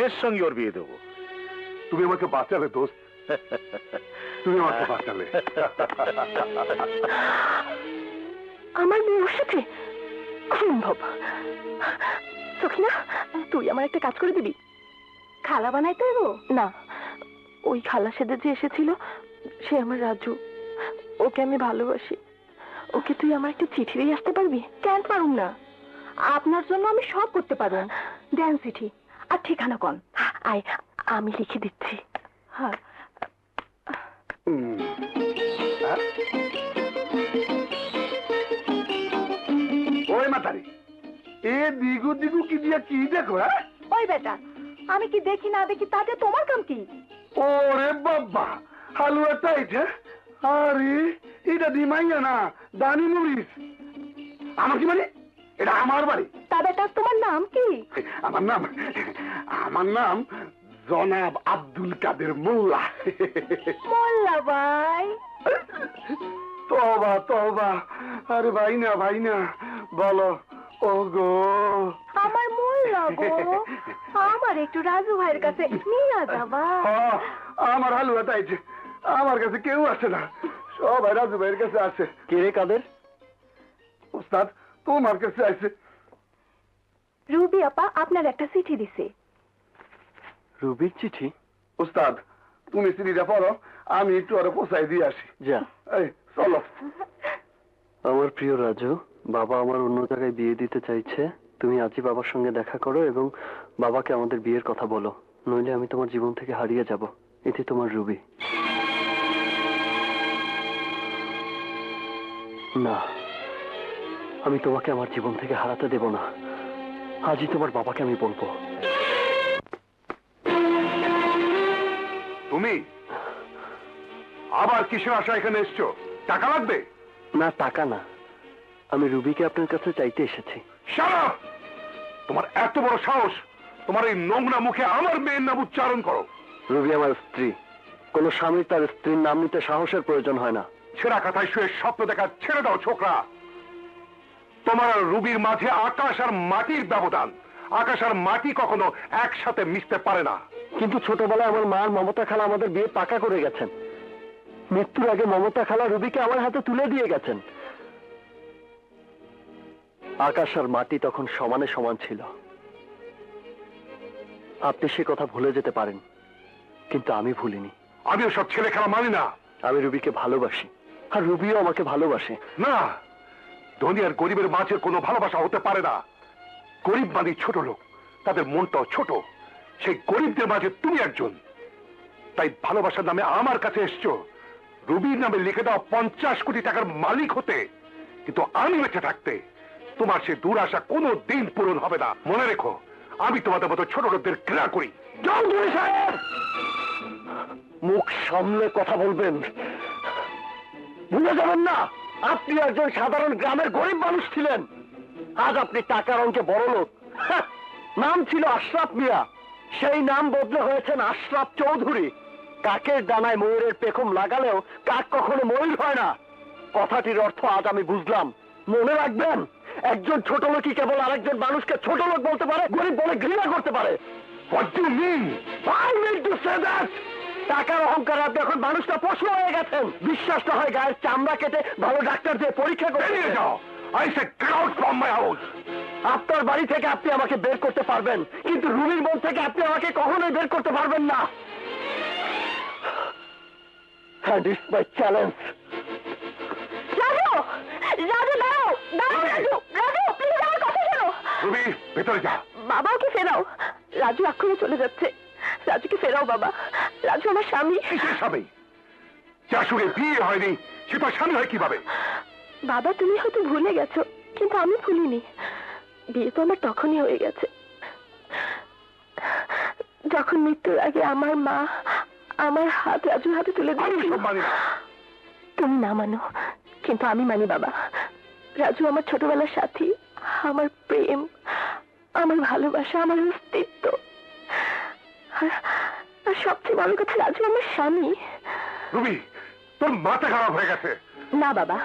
মায়ের সঙ্গে ওর বিয়ে দেবো। তুমি আমাকে বাঁচালে দোস্ত, তুমি আমাকে বাঁচালে। আমার মেয়ে ওর সাথে অসম্ভব। সখিনা, তুই আমার একটা কাজ করে দিবি। খালা বানাইতে হইব না, ওই খালা সেদে যে এসেছিল সে আমার রাজু, ওকে আমি ভালোবাসি। ওকে তুই আমার একটা চিঠি দিয়ে আসতে পারবি? কেন পারুম না, আপনার জন্য আমি সব করতে পারবো। দেন চিঠি আর ঠিকানা কন। আয়, আমি লিখে দিচ্ছি। হ্যাঁ, ওই মাতারি, এ দিগু দিগু কি দিয়া কি দেখো? হ্যাঁ, ওই বেটা, আমি কি দেখি না দেখি তাতে তোমার কাম কি? ওরে বাবা, হালুয়াটা এটা? আরে এটা দিমাইয়া না, দানি মরিস। আমার কি মানে? এটা আমার বাড়ি। তা বেটা, তোমার নাম কি? আমার নাম জনাব আব্দুল কাদের মোল্লা। মোল্লা ভাই? তবা তবা, আরে ভাই না বলো। ও গো, আমার মোল্লা গো, আমার একটু রাজু ভাইয়ের কাছে নিয়ে যাবা? আমার হালুয়া তাইছে, আমার কাছে কেউ আসে না, সবাই রাজু ভাইয়ের কাছে আসে। কে রে কাদের? ওস্তাদ, তোমার কাছে আসে। রুবি আপা আপনার একটা চিঠি দিছে। রুবির চিঠি? ওস্তাদ, তুমি চিঠিটা পড়ো, আমি একটু আরো পৌঁছাই দিয়ে আসি। যা। এই চলো। আমার প্রিয় রাজু, বাবা আমার অন্য জায়গায় বিয়ে দিতে চাইছে। তুমি আজই বাবার সঙ্গে দেখা করো এবং বাবাকে আমাদের বিয়ের কথা বলো, নইলে আমি তোমার জীবন থেকে হারিয়ে যাব। এটি তোমার রুবি। না, আমি তোমাকে আমার জীবন থেকে হারাতে দেব না। আজই তোমার বাবাকে আমি বলবো। তুমি আবার কিসের আশা এখানে এসছো? টাকা লাগবে? না, টাকা না, আমি রুবিকে আপনার কাছে চাইতে এসেছি। শালা, তোমার এত বড় সাহস, তোমার এই নোংরা মুখে আমার মেয়ের নাম উচ্চারণ করো। রুবি আমার স্ত্রী, কোন স্বামী তার স্ত্রীর নাম নিতে সাহসের প্রয়োজন হয় না। ছেঁড়া কাঁথায় শুয়ে স্বপ্ন দেখা ছেড়ে দাও ছোকরা। তোমার আর রুবির মাঝে আকাশ আর মাটির ব্যবধান। আকাশ আর মাটি কখনো একসাথে মিশতে পারে না। কিন্তু ছোটবেলায় আমার মা আর মমতা খালা আমাদের বিয়ে পাকা করে গেছেন। মৃত্যুর আগে মমতা খালা রুবিকে আমার হাতে তুলে দিয়ে গেছেন। আকাশ আর মাটি তখন সমানে সমান ছিল। আপনি সে কথা ভুলে যেতে পারেন, কিন্তু আমি ভুলিনি। আমিও সব ছেলে খেলা মানি না। আমি রুবিকে ভালোবাসি, আর রুবিও আমাকে ভালোবাসে। না, ধনী আর গরিবের মাঝে কোনো ভালোবাসা হতে পারে না। গরিব মানে ছোট লোক, তাদের মনটাও ছোট। সেই গরিবদের মাঝে তুমি একজন। তাই ভালোবাসার নামে আমার কাছে এসছো রুবির নামে লিখে দাও 50 কোটি টাকার মালিক হতে। কিন্তু আমি বেঁচে থাকতে তোমার সে দুরাশা কোনো দিন পূরণ হবে না। মনে রেখো, আমি তোমাদের মতো ছোট লোকদের ঘৃণা করি। চৌধুরী সাহেব, মুখ সামলে কথা বলবেন। ভুলে যাবেন না, আপনি একজন সাধারণ গ্রামের গরিব মানুষ ছিলেন। আজ আপনি টাকার অঙ্কে বড় লোক। নাম ছিল আশরাফ মিয়া, সেই নাম বদলে হয়েছেন আশরাফ চৌধুরী। কাকের ডানায় ময়ূরের পেখম লাগালেও কাক কখনো ময়ূর হয় না। কথাটির অর্থ আজ আমি বুঝলাম। মনে রাখবেন, একজন ছোট লোকই কেবল আরেকজন মানুষকে ছোট লোক বলতে পারে, গরিব বলে ঘৃণা করতে পারে। What do you mean? I mean to say that টাকার অহংকার আপনি এখন মানুষটা পশু হয়ে গেছেন। বিশ্বাস না হয় গায়ের চামড়া কেটে ভালো ডাক্তার দিয়ে পরীক্ষা করে বেরিয়ে যাও। I said get out from my house. আপনার বাড়ি থেকে আপনি আমাকে বের করতে পারবেন, কিন্তু রুমির মন থেকে আপনি আমাকে কখনোই বের করতে পারবেন না। And it's my challenge. Raju, Raju দাঁড়াও, দাঁড়াও রাজু, রাজু প্লিজ আমার কথা শোনো। রুবি, ভেতরে যা। বাবাকে ফেরাও। রাজু এক্ষুনি চলে যাচ্ছে। রাজুকে ফেরাও বাবা। রাজু আমার স্বামী। কিসের স্বামী? যার সঙ্গে বিয়ে হয়নি সে তো স্বামী হয় কিভাবে? বাবা, তুমি হয়তো ভুলে গেছো, কিন্তু আমি ভুলিনি। বিয়ে তো আমার তখনই হয়ে গেছে যখন মৃত্যুর আগে আমার মা আমার হাত রাজুর হাতে তুলে দিয়েছিল। তুমি না মানো, কিন্তু আমি মানি বাবা। রাজু আমার ছোটবেলার সাথী, আমার প্রেম, আমার ভালোবাসা, আমার অস্তিত্ব। আর সবচেয়ে বড় কথা, রাজু আমার স্বামী। রুবি, তোর মাথা খারাপ হয়ে গেছে। না বাবা,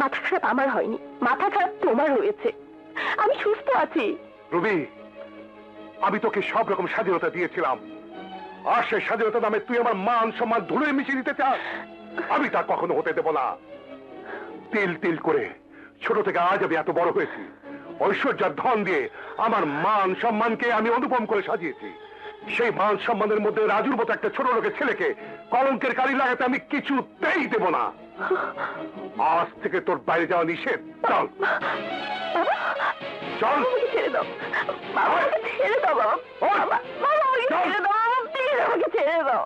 মাথা খারাপ আমার হয়নি, মাথা খারাপ তোমার হয়েছে। আমি সুস্থ আছি। রুবি, আমি তোকে সব রকম স্বাধীনতা দিয়েছিলাম, আর সেই স্বাধীনতার নামে তুই আমার মান সম্মান ধুলোয় মিশিয়ে দিতে চাস? আমি তা কখনো হতে দেব না। তিল তিল করে ছোট থেকে আজ আমি এত বড় হয়েছি, ঐশ্বর্যার ধন দিয়ে আমার মান সম্মানকে আমি অনুপম করে সাজিয়েছি। সেই মান সম্মানের মধ্যে রাজুর মতো একটা ছোট লোকের ছেলেকে কলঙ্কের কালি লাগাতে আমি কিছুতেই দেব না। আজ থেকে তোর বাইরে যাওয়া নিষেধ। চল চল, আমাকে ছেড়ে দাও বাবা, আমাকে ছেড়ে দাও বাবা, বাবা, বাবা, আমাকে ছেড়ে দাও বাবা, প্লিজ আমাকে ছেড়ে দাও।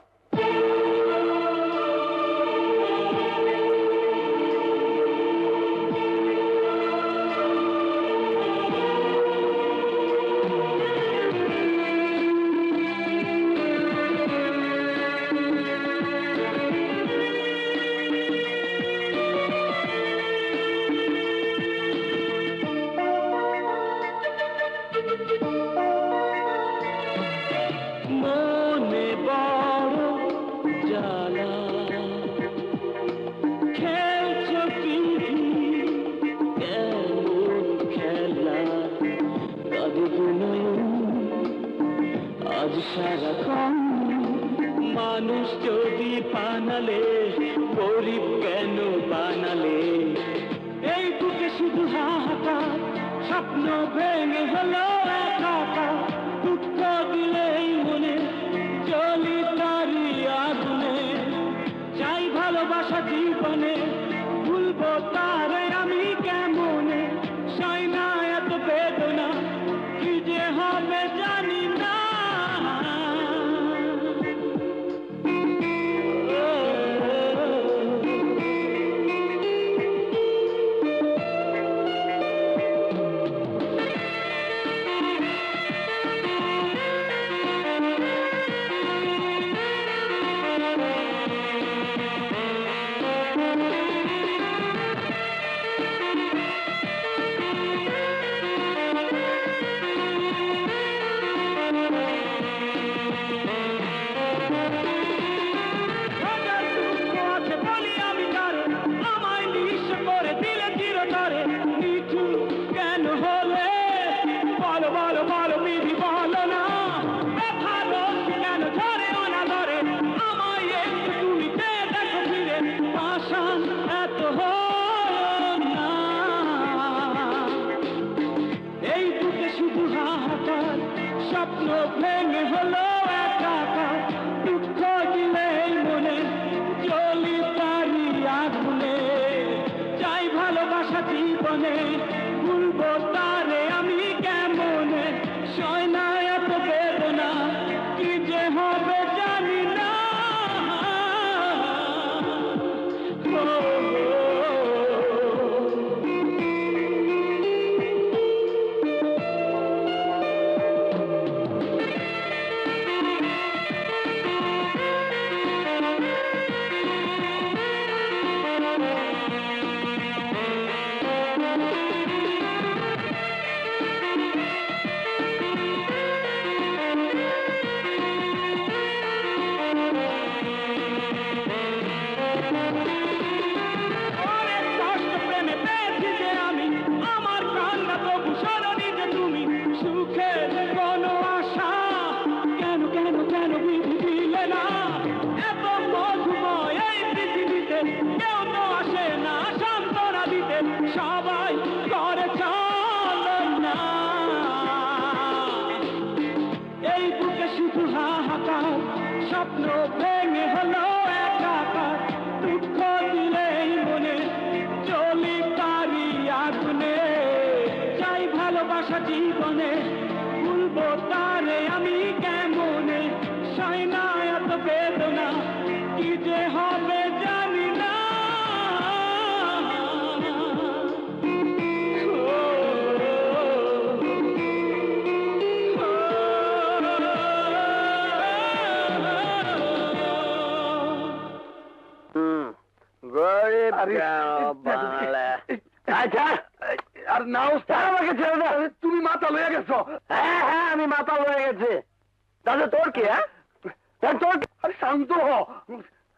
মনে বড় জ্বালা, খেলছো পিঠি কেমন খেলা, কাঁদব নয়ন আজ সারাক্ষণ। মানুষ যদি বানালে, গরিব কেন বানালে? এই বুকে শুধু হাহাকার, স্বপ্ন ভেঙে হলো একাকার। দুঃখ দিলেই মনে জ্বলি তারি আগুনে, চাই ভালোবাসা জীবনে, ভুলবো তারে আমি কেমনে? সই না এত বেদনা, কি যে হবে জানি না। স্বপ্ন ভেঙে হলো একাকার, দুঃখ দিলেই মনে জ্বলি তারি আগুনে, চাই ভালোবাসা জীবনে, ভুলবো তারে আমি কেমনে? সয় না এত বেদনা, কি যে হবে জানি না। সবাই করে চলনা, এই বুকে শুধু হাহাকার, স্বপ্ন ভেঙে হলো একাকার, দুঃখ দিলেই মনে জ্বলি তারি আগুনে, চাই ভালোবাসা জীবনে, ভুলবো তারে আমি কেমনে? সয় না এত বেদনা, কি যে হবে জানি না। গরিব কেন বানালে? আচ্ছা, আর নাও আমাকে ছেড়ে দাও। তুমি মাথা লয়ে গেছো? হ্যাঁ হ্যাঁ, আমি মাথা লয়ে গেছি। তাহলে তোর কি? হ্যাঁ, তোর শান্ত হ।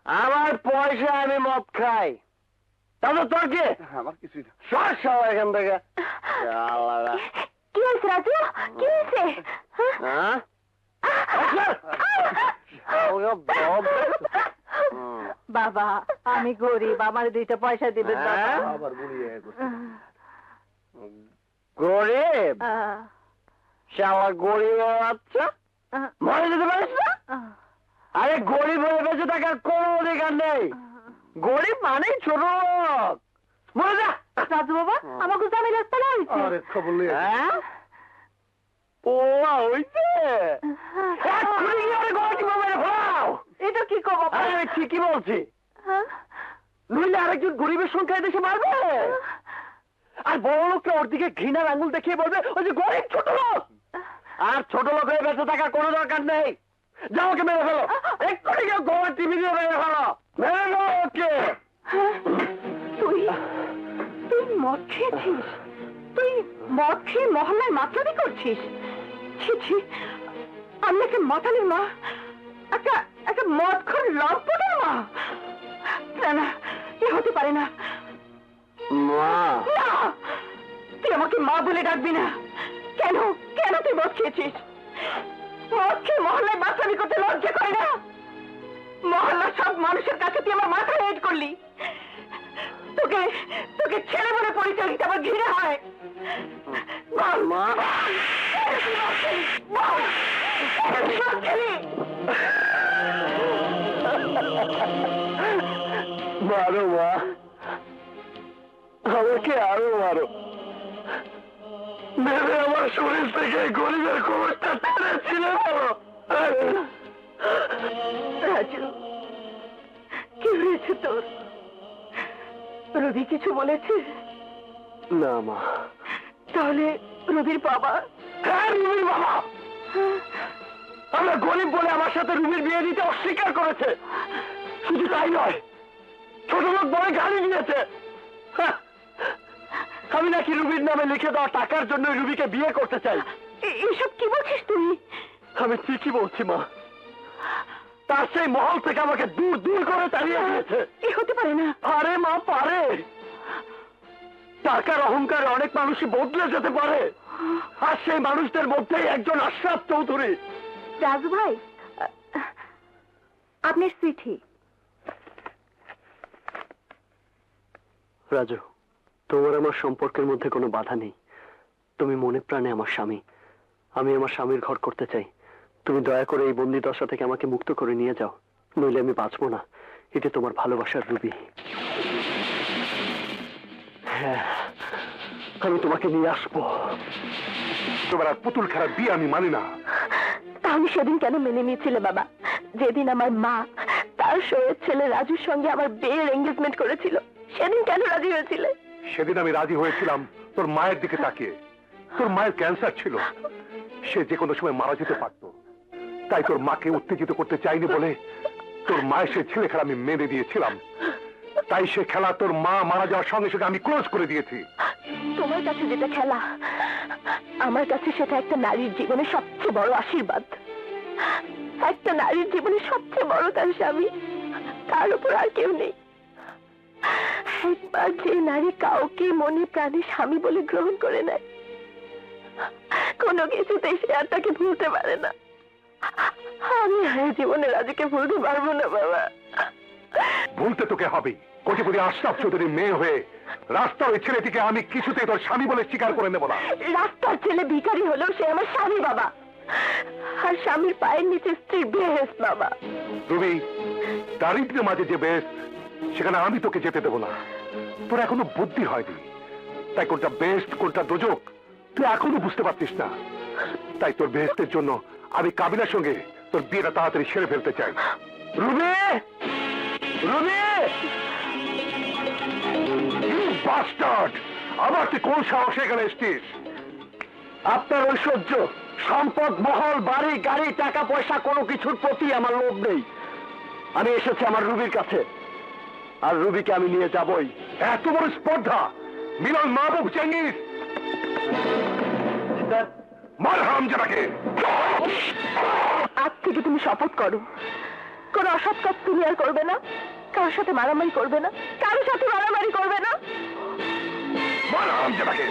আমার পয়সা, আমি মদ খাই। তাহলে তোর কি? আমার কিছুই না। সব এখান থেকে। কি হয়েছে রাজু? কি হয়েছে? হ্যাঁ বাবা আমি গরিব, আমার 2টা পয়সা দিবেন বাবা। গরিব শালা গরিব আচ্ছা মরে যেতে পারিস না? আরে গরিব হয়ে বেঁচে থাকার কোনো অধিকার নেই। গরিব মানেই ছোট লোক। মরে যা রাজু বাবা আমাকে জানি রাস্তা হয়েছে। আরে খবর নেই। হ্যাঁ ও হইছে এক্ষুনি গিয়ে আরে গলা টিপে মেরে ফেলাও। এটা কি কো বাবা? আরে আমি ঠিকই বলছি। নইলে আরেকজন গরিবের সংখ্যা দেশে মারবে। আর বড় লোককে ওর দিকে ঘৃণার আঙুল দেখিয়ে বলবে ওই যে গরিব ছোট লোক। আর ছোট লোক হয়ে বেঁচে থাকার কোনো দরকার নেই। যাও ওকে মেরে ফেলো, এক্ষুনি গিয়ে গলা টিভি দিয়ে মেরে ফেলো, মেরে ফেলো ওকে। তুই তুই মদ খেয়েছিস? তুই মদ খেয়ে মহল্লায় মাতলামি করছিস? ছি ছি, আমি একটা মাতালের মা, একটা একটা মদখোর লম্পটের মা। না না, এ হতে পারে না। মা না, তুই আমাকে মা বলে ডাকবি না। কেন কেন তুই মদ খেয়েছিস? মদ খেয়ে মহল্লায় মাতলামি করতে লজ্জা করে না? মহল্লার সব মানুষের কাছে তুই আমার মাথা হেট করলি। তোকে তোকে ছেলে বলে পরিচয় দিতে আমার ঘৃণা হয়। বল মা মারো মা, আমাকে আরো মারো, মেরে আমার শরীর থেকে গরিবের খবরটা টেনে ছিঁড়ে ফেলো। রাজু, কি হয়েছে তোর? রবি কিছু বলেছে? না মা। তাহলে রবির বাবা? হ্যাঁ রুবির বাবা। আমরা গরিব বলে আমার সাথে রুবির বিয়ে দিতে অস্বীকার করেছে। শুধু তাই নয়, ছোট লোক বলে গালি দিয়েছে। হ্যাঁ, আমি নাকি রুবির নামে লিখে দেওয়া টাকার জন্য রুবিকে বিয়ে করতে চাই। এসব কি বলছিস তুই? আমি ঠিকই বলছি মা। তার সেই মহল থেকে আমাকে দূর দূর করে তাড়িয়ে দিয়েছে। এ হতে পারে না। আরে মা পারে। টাকার অহংকারে অনেক মানুষই বদলে যেতে পারে। আর সেই মানুষদের মধ্যেই একজন আশরাফ চৌধুরী। রাজু ভাই, আপনার চিঠি। রাজু, তোমার আমার সম্পর্কের মধ্যে কোনো বাধা নেই। তুমি মনে প্রাণে আমার স্বামী। আমি আমার স্বামীর ঘর করতে চাই। তুমি দয়া করে এই বন্দি দশা থেকে আমাকে মুক্ত করে নিয়ে যাও, নইলে আমি বাঁচবো না। এটা তোমার ভালোবাসার রুবি। হ্যাঁ, আমি তোমাকে নিয়ে আসবো। তোমার আর পুতুল খেলার বিয়ে আমি মানি না। তাহলে সেদিন কেন মেনে নিয়েছিলে বাবা, যেদিন আমার মা তার শোয়ের ছেলে রাজুর সঙ্গে আমার বিয়ের এঙ্গেজমেন্ট করেছিল? সেদিন কেন রাজি হয়েছিলে? সেদিন আমি রাজি হয়েছিলাম তোর মায়ের দিকে তাকিয়ে। তোর মায়ের ক্যান্সার ছিল, সে যে কোনো সময় মারা যেতে পারত। তাই তোর মাকে উত্তেজিত করতে চাইনি বলে তোর মায়ের সে ছেলে খেলা আমি মেনে দিয়েছিলাম। তাই সে খেলা তোর মা মারা যাওয়ার সঙ্গে সঙ্গে আমি ক্লোজ করে দিয়েছি। তোমার কাছে যেটা খেলা, আমার কাছে সেটা একটা নারীর জীবনে সবচেয়ে বড় আশীর্বাদ। একটা নারীর জীবনে সবচেয়ে বড় তার স্বামী, তার উপর আর কেউ নেই। একবার যে নারী কাউকে মনে প্রাণে স্বামী বলে গ্রহণ করে নেয়, কোনো কিছুতেই সে আর তাকে ভুলতে পারে না। আমি আর জীবনে রাজুকে ভুলতে পারবো না বাবা। ভুলতে তোকে হবে। কোটিপতি আশরাফ চৌধুরীর মেয়ে হয়ে রাস্তার ওই ছেলেটিকে আমি কিছুতেই তোর স্বামী বলে স্বীকার করে নেব না। রাস্তার ছেলে ভিখারি হলেও সে আমার স্বামী বাবা, আর স্বামীর পায়ের নিচে স্ত্রীর বেহেশত বাবা। রবি, দারিদ্র্যের মাঝে যে বেশ, সেখানে আমি তোকে যেতে দেবো না। তোর এখনো বুদ্ধি হয়নি, তাই কোনটা বেস্ট কোনটা দোজক তুই এখনো বুঝতে পারছিস না। তাই তোর বেহেস্তের জন্য আমি কাবিলার সঙ্গে তোর বিয়েটা তাড়াতাড়ি সেরে ফেলতে চাই। Ruby, Ruby, bastard! আবার তুই কোন সাহসে এখানে এসছিস? আপনার ঐশ্বর্য, সম্পদ, মহল, বাড়ি, গাড়ি, টাকা পয়সা কোনো কিছুর প্রতি আমার লোভ নেই। আমি এসেছি আমার রুবির কাছে, আর রুবিকে আমি নিয়ে যাবই। এত বড় স্পর্ধা! মিলন মাহবুব চেঙ্গিস, মার হারামজাদাকে! আজ থেকে তুমি শপথ করো, কোন অসৎ কাজ তুমি আর করবে না, কারোর সাথে মারামারি করবে না, কারোর সাথে মারামারি করবে না। মার হারামজাদাকে!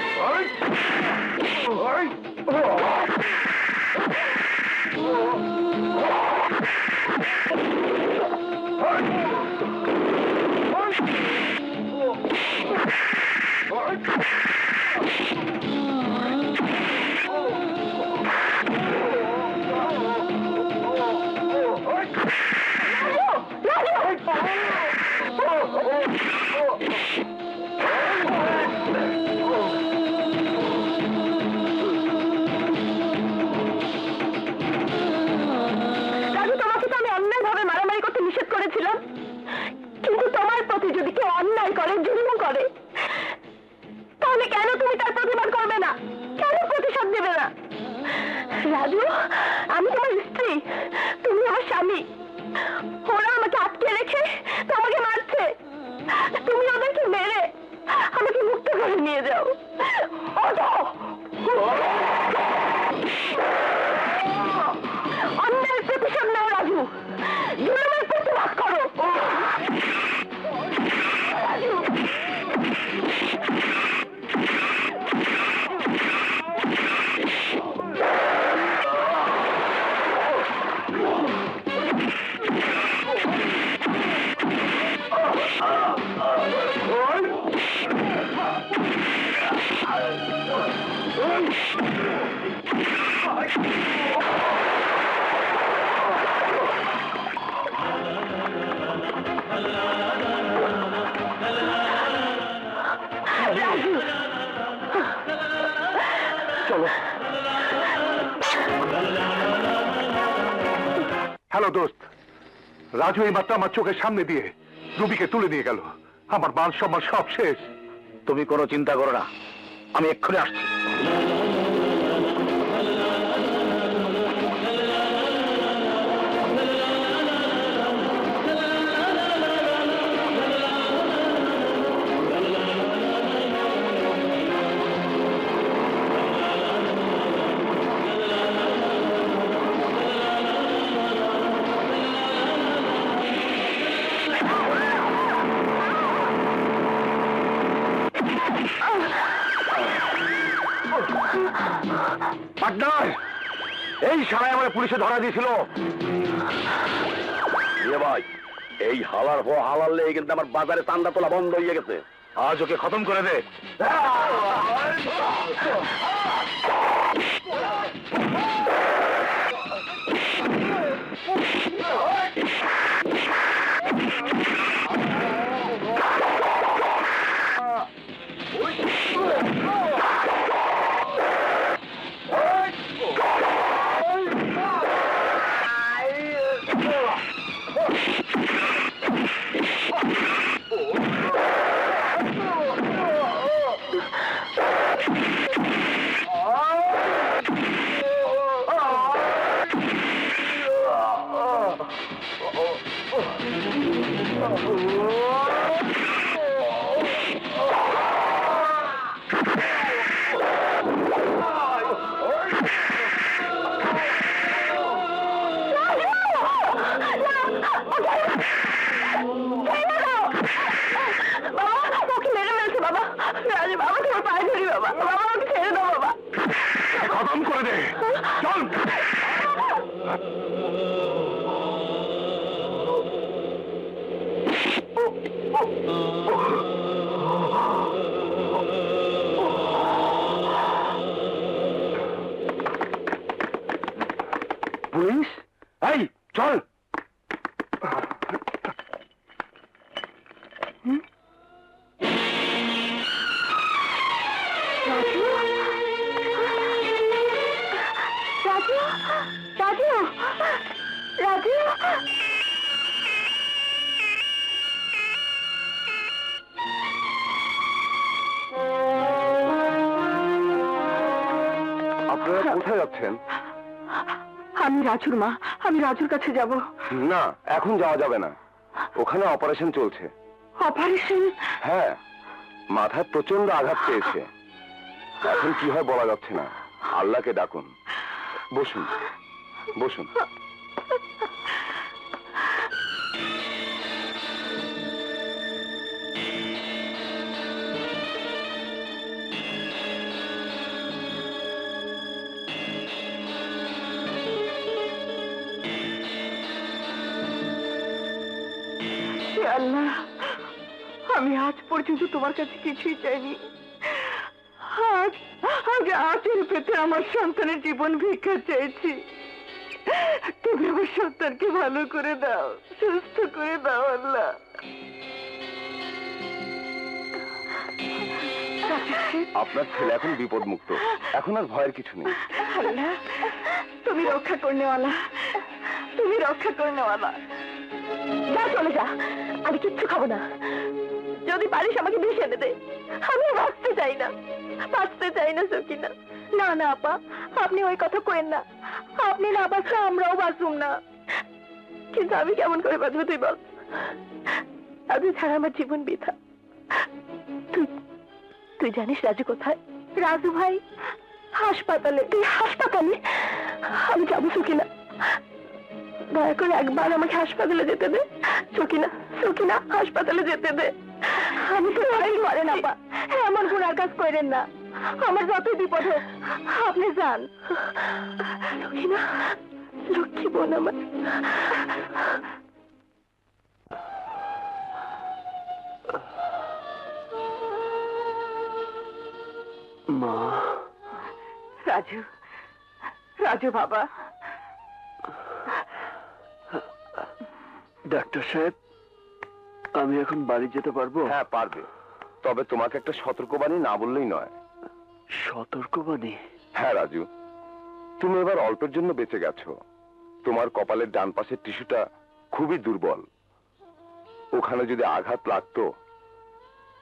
রাজু, আমি তোমার স্ত্রী, তুমি আমার স্বামী। ওরা আমাকে আটকে রেখে তোমাকে মারছে, তুমি ওদেরকে মেরে আমাকে মুক্ত করে নিয়ে যাও। অন্যের প্রতিশোধ নাও রাজু, জুলুমের প্রতিবাদ করো। রাজু, চলো। হ্যালো দোস্ত, রাজু এই মাত্র আমার চোখের সামনে দিয়ে রুবিকে তুলে নিয়ে গেল। আমার মান সম্মান সব শেষ। তুমি কোনো চিন্তা করো না, আমি এক্ষুনি আসছি। পার্টনার, এই শালায় আমার পুলিশে ধরা দিয়েছিল। ভাই, এই হালার হো হালার লেগে কিন্তু আমার বাজারে চান্দা তোলা বন্ধ হয়ে গেছে। আজ ওকে খতম করে দে। খতম করে দে, চল। পুলিশ, এই চল। রাজু, রাজু, আপনারা কোথায় যাচ্ছেন? আমি রাজুর মা, আমি রাজুর কাছে যাব। না, এখন যাওয়া যাবে না, ওখানে অপারেশন চলছে। অপারেশন? হ্যাঁ, মাথায় প্রচন্ড আঘাত পেয়েছে, এখন কি হয় বলা যাচ্ছে না। আল্লাহকে ডাকুন। বসুন, বসুন। আল্লাহ, আমি আজ পর্যন্ত তোমার কাছে কিছুই চাইনি। আগে আজের পেতে আমার সন্তানের জীবন ভিক্ষা চাইছি। তুমি আমার সন্তানকে ভালো করে দাও, সুস্থ করে দাও আল্লাহ। আপনার ছেলে এখন বিপদ মুক্ত, এখন আর ভয়ের কিছু নেই। আল্লাহ, তুমি রক্ষা করনেওয়ালা, তুমি রক্ষা করনেওয়ালা। যা, চলে যা, আমি কিচ্ছু খাবো না। যদি পারিস আমাকে বিষ এনে দে, আমি বাঁচতে চাই না, বাঁচতে চাই না সকিনা। না না আপা, আপনি ওই কথা কইেন না। আপনি না বাঁচলে আমরাও বাঁচুম না। কিন্তু আমি কেমন করে বাঁচবো তুই বল? আপনি ছাড়া আমার জীবন বৃথা। তুই তুই জানিস রাজু কোথায়? রাজু ভাই হাসপাতালে। তুই হাসপাতালে? আমি যাবো সুকিনা, দয়া করে একবার আমাকে হাসপাতালে যেতে দে। সুকিনা, সুকিনা, হাসপাতালে যেতে দে। আমি তো লড়াই করে না পা, এমন গুনার কাজ করেন না। আমার যতই বিপদ হোক আপনি যান। সুকিনা, লক্ষ্মী বোন আমার। মা। রাজু, রাজু বাবা। ডাক্তার সাহেব, আমি এখন বাড়ি যেতে পারবো? হ্যাঁ পারবে, তবে তোমাকে একটা সতর্কবাণী না বললেই নয়। সতর্কবাণী? হ্যাঁ রাজু, তুমি এবার অল্পের জন্য বেঁচে গেছো। তোমার কপালের ডান পাশের টিস্যুটা খুবই দুর্বল। ওখানে যদি আঘাত লাগতো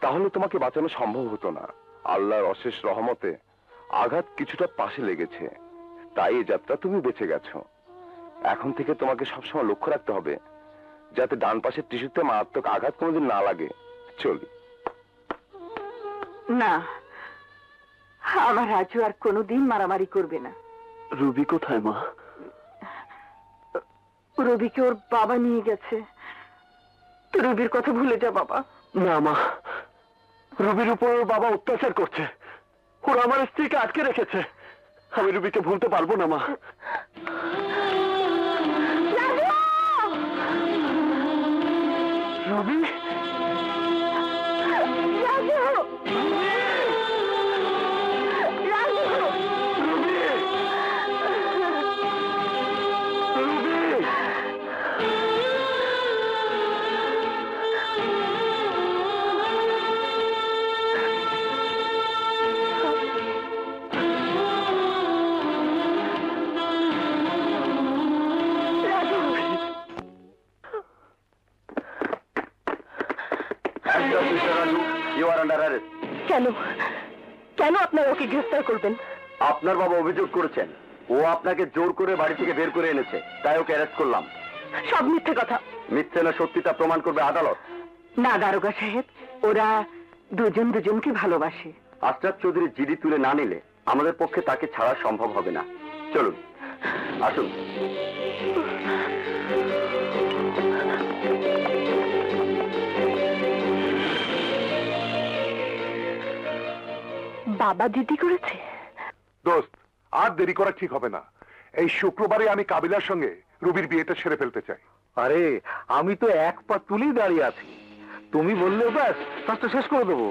তাহলে তোমাকে বাঁচানো সম্ভব হতো না। আল্লাহর অশেষ রহমতে আঘাত কিছুটা পাশে লেগেছে, তাই এই যাত্রা তুমি বেঁচে গেছো। এখন থেকে তোমাকে সবসময় লক্ষ্য রাখতে হবে যাতে ডান পাশের টিস্যুতে মারাত্মক আঘাত কোনোদিন না লাগে। চলি। না, আমার রাজু আর কোনোদিন মারামারি করবে না। রুবি কোথায় মা? রবিকে ওর বাবা নিয়ে গেছে। তো রবির কথা ভুলে যা বাবা। না মা, রুবির উপর ওর বাবা অত্যাচার করছে। ওরা আমার স্ত্রীকে আটকে রেখেছে। আমি রুবিকে ভুলতে পারবো না মা। রুবি, কেন কেন আপনারা ওকে গ্রেফতার করবেন? আপনার বাবা অভিযোগ করেছেন ও আপনাকে জোর করে বাড়ি থেকে বের করে এনেছে, তাই ওকে অ্যারেস্ট করলাম। সব মিথ্যে কথা। মিথ্যে না সত্যিটা প্রমাণ করবে আদালত। না দারোগা সাহেব, ওরা দুজন দুজনকে ভালোবাসে। আশরাফ চৌধুরী জিডি তুলে না নিলে আমাদের পক্ষে তাকে ছাড়া সম্ভব হবে না। চলুন, আসুন। বাবা ডিউটি করেছে? দোস্ত, আর দেরি করা ঠিক হবে না। এই শুক্রবারে আমি কাবিলার সঙ্গে রুবির বিয়েটা সেরে ফেলতে চাই। আরে আমি তো এক পা তুলেই দাঁড়িয়ে আছি। তুমি বললে ব্যাস কাজটা শেষ করে দেবো।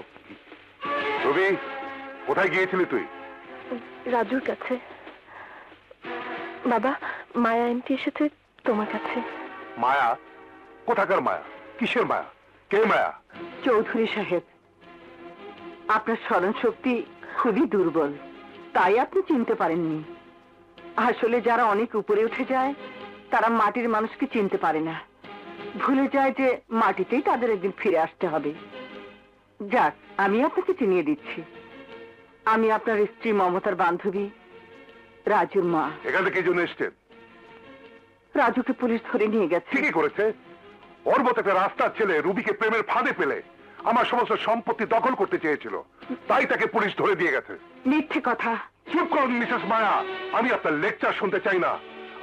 রবি, কোথায় গিয়েছিলি তুই? রাজুর কাছে। বাবা, মায়া আন্টি এসেছে তোমার কাছে। মায়া? কোথাকার মায়া? কিসের মায়া? কে মায়া? চৌধুরী সাহেব, আপনার স্মরণ শক্তি খুবই দুর্বল, তাই আপনি চিনতে পারেননি। আসলে যারা অনেক উপরে উঠে যায় তারা মাটির মানুষকে চিনতে পারে না, ভুলে যায় যে মাটিতেই তাদের একদিন ফিরে আসতে হবে। যাক, আমি আপনাকে চিনিয়ে দিচ্ছি। আমি আপনার স্ত্রী মমতার বান্ধবী, রাজুর মা। এখানে কে জন্য এসছেন? রাজুকে পুলিশ ধরে নিয়ে গেছে। ঠিকই করেছে। ওর মতো একটা রাস্তার ছেলে রুবিকে প্রেমের ফাঁদে পেলে আমার সমস্ত সম্পত্তি দখল করতে চেয়েছিল, তাই তাকে পুলিশ ধরে দিয়ে গেছে। মিথ্যে কথা। চুপ করুন মিসেস মায়া, আমি আপনার লেকচার শুনতে চাই না।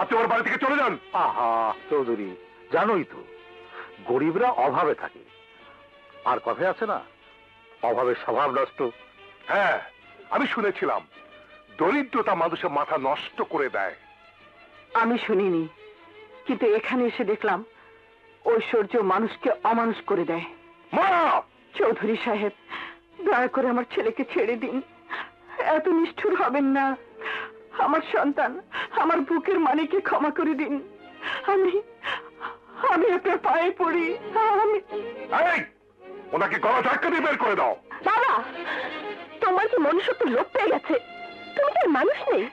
আপনি আমার বাড়ি থেকে চলে যান। আহা চৌধুরী, জানোই তো গরিবরা অভাবে থাকে, আর কথায় আছে না, অভাবের স্বভাব নষ্ট। হ্যাঁ, আমি শুনেছিলাম দরিদ্রতা মানুষের মাথা নষ্ট করে দেয়। আমি শুনিনি, কিন্তু এখানে এসে দেখলাম ঐশ্বর্য মানুষকে অমানুষ করে দেয়। মা! চৌধুরী সাহেব, দয়া করে আমার ছেলেকে ছেড়ে দিন। এত নিষ্ঠুর হবেন না। আমার সন্তান, আমার বুকের মানিকে ক্ষমা করে দিন। আমি আমি আপনার পায়ে পড়ি। আমি এই, ওনাকে গলা ধাক্কা দিয়ে বের করে দাও। বাবা, তোমার কি মনুষ্যত্ব লোপ পেয়ে গেছে? তুমি তো আর মানুষ নেই।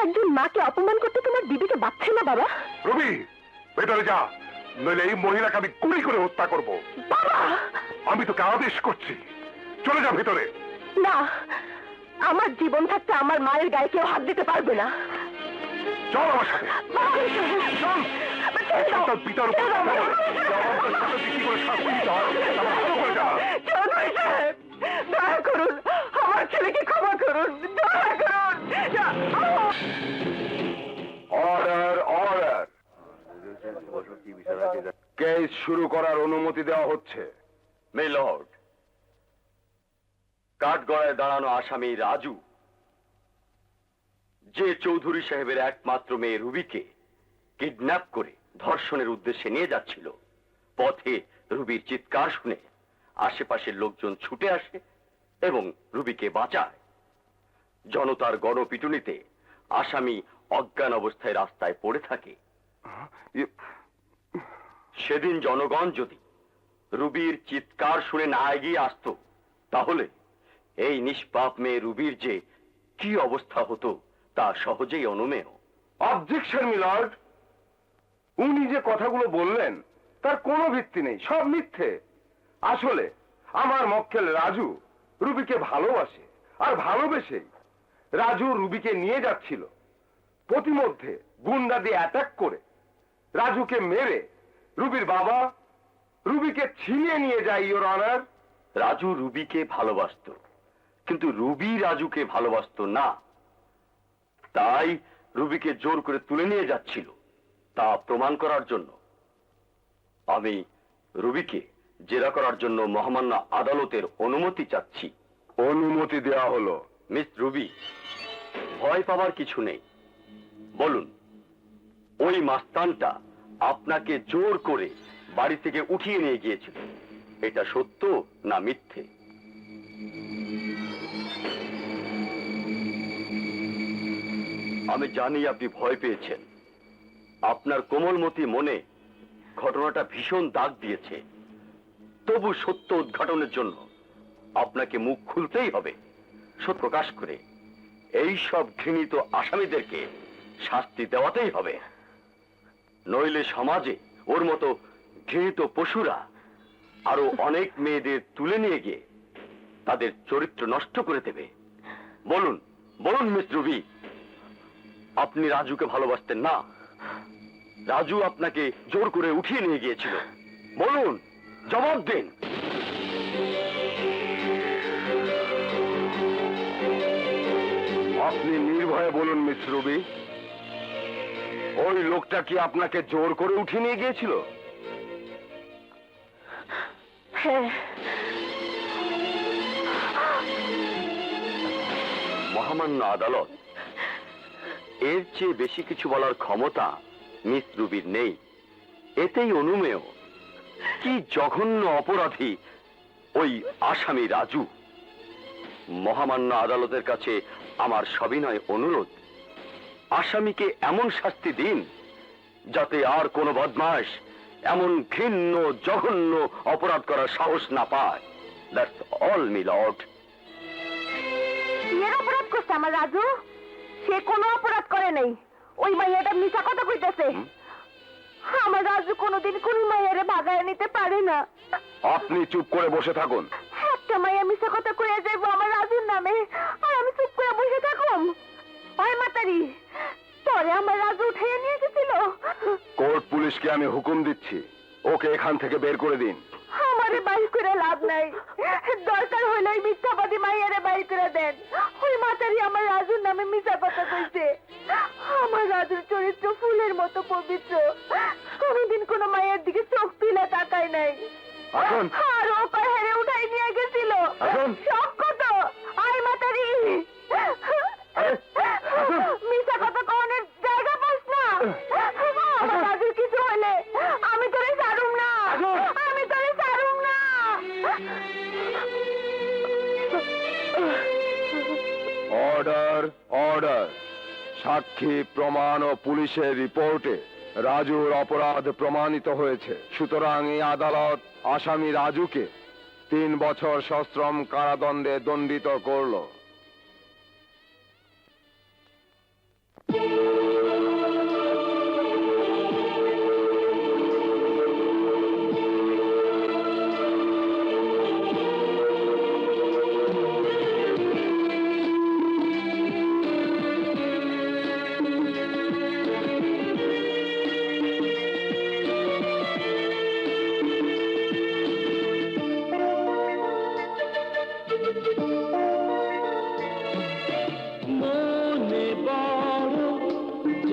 একজন মাকে অপমান করতে তোমার দিদিকে বাঁচছে না বাবা? রবি, ভেতরে যা, নইলে এই মহিলাকে আমি গুলি করে হত্যা করব। বাবা, আমি তোকে আদেশ করছি, চলে যা ভেতরে। না, আমার জীবন থাকতে আমার মায়ের গায়ে কেউ হাত দিতে পারবে না। চল আমার সাথে, চল। তোর পিতার উপর কথা বলে জবাবদার সাথে বেশি করে শাস্তি দিতে হয়, আমার ভালো করে জানা। চৌধুরী সাহেব, দয়া করুন, আমার ছেলেকে ক্ষমা করুন, দয়া করুন। Order, order. কেস শুরু করার অনুমতি দেওয়া হচ্ছে। মিলর্ড, কাঠগড়ায় দাঁড়ানো আসামি রাজু, যে চৌধুরী সাহেবের একমাত্র মেয়ে রুবিকে কিডন্যাপ করে ধর্ষণের উদ্দেশ্যে নিয়ে যাচ্ছিল, পথে রুবির চিৎকার শুনে আশেপাশের লোকজন ছুটে আসে এবং রুবিকে বাঁচায়। জনতার গণপিটুনিতে আসামি অজ্ঞান অবস্থায় রাস্তায় পড়ে থাকে। সেদিন জনগণ যদি রুবির চিৎকার শুনে না এগিয়ে আসতো, তাহলে এই নিষ্পাপ মেয়ে রুবির যে কি অবস্থা হতো তা সহজেই অনুমেয়। অবজেকশন মিলর্ড, উনি যে কথাগুলো বললেন তার কোনো ভিত্তি নেই, সব মিথ্যে। আসলে আমার মক্কেল রাজু রুবিকে ভালোবাসে, আর ভালোবেসেই রাজু রুবিকে নিয়ে যাচ্ছিল। প্রতিমধ্যে গুন্ডা দিয়ে অ্যাটাক করে রাজুকে মেরে রুবির বাবা রুবিকে ছিনিয়ে নিয়ে যায়, ইওর অনার। রাজু রুবিকে ভালোবাসতো, কিন্তু রুবি রাজুকে ভালোবাসতো না। তাই রুবিকে জোর করে তুলে নিয়ে যাচ্ছিল, তা প্রমাণ করার জন্য আমি রুবিকে জেরা করার জন্য মহামান্য আদালতের অনুমতি চাচ্ছি। অনুমতি দেওয়া হলো। মিস রুবি, ভয় পাওয়ার কিছু নেই। বলুন, ওই মাস্তানটা আপনাকে জোর করে বাড়ি থেকে উঠিয়ে নিয়ে গিয়েছিল, এটা সত্য না মিথ্যে? আমি জানি আপনি ভয় পেয়েছেন। আপনার কোমলমতি মনে ঘটনাটা ভীষণ দাগ দিয়েছে। তবু সত্য উদ্ঘাটনের জন্য আপনাকে মুখ খুলতেই হবে। সত্য প্রকাশ করে এই সব ঘৃণিত আসামিদেরকে শাস্তি দেওয়াতেই হবে, নইলে সমাজে ওর মতো ঘৃণিত পশুরা আরো অনেক মেয়েদের তুলে নিয়ে গিয়ে তাদের চরিত্র নষ্ট করে দেবে। বলুন, বলুন মিস রুবি, আপনি রাজুকে ভালোবাসতেন না? রাজু আপনাকে জোর করে উঠিয়ে নিয়ে গিয়েছিল। বলুন, জবাব দিন। আপনি নির্ভয়ে বলুন মিস রুবি, ওই লোকটা কি আপনাকে জোর করে উঠিয়ে নিয়ে গিয়েছিল? হ্যাঁ। মহামান্য আদালত, এর চেয়ে বেশি কিছু বলার ক্ষমতা মিস রুবির নেই। এতেই অনুমেয় কি জঘন্য অপরাধী ওই আসামি রাজু। মহামান্য আদালতের কাছে আমার সবিনয় অনুরোধ, আসামিকে এমন শাস্তি দিন যাতে আর কোনো বদমাশ এমন ঘৃণ্য জঘন্য অপরাধ করার সাহস না পায়। That's all me Lord. এর অপরাধ করছে আমার রাজু? সে কোনো অপরাধ করে নাই। ওই মাইয়াটা মিছা কথা কইতেছে। আমার রাজু কোনোদিন কোন মাইয়ারে ভাগায় নিতে পারে না। আপনি চুপ করে বসে থাকুন। একটা মাইয়া মিছা কথা কইয়া যাইবো আমার রাজুর নামে, আর আমি চুপ করে বসে থাকুম? ওই মাতারি, তোরে আমার রাজু উঠাইয়া নিয়ে গেছিল। কোর্ট পুলিশকে আমি হুকুম দিচ্ছি, ওকে এখান থেকে বের করে দিন। আমারে বাইর করে লাভ নাই, দরকার হইলে ওই মিথ্যাবাদী মাইয়ারে বাইর করে দেন। ওই মাতারি আমার রাজুর নামে মিথ্যা কথা কইছে। আমার রাজুর চরিত্র ফুলের মতো পবিত্র, কোনোদিন কোনো মায়ের দিকে চোখ তুলে তাকায় নাই। আসুন। আর ও পাহাড়ে উঠাই নিয়ে গেছিল। আসুন। সব কত আই মাতারি, মিথ্যা কথা কনের জায়গা পাস না। আমার রাজুর কিছু হলে আমি তোরে ছাড়ুম না, আমি তোরে ছাড়ুম না। Order, order. সাক্ষী, প্রমাণ ও পুলিশের রিপোর্টে রাজুর অপরাধ প্রমাণিত হয়েছে। সুতরাং এই আদালত আসামি রাজুকে 3 বছর সশ্রম কারাদণ্ডে দণ্ডিত করল।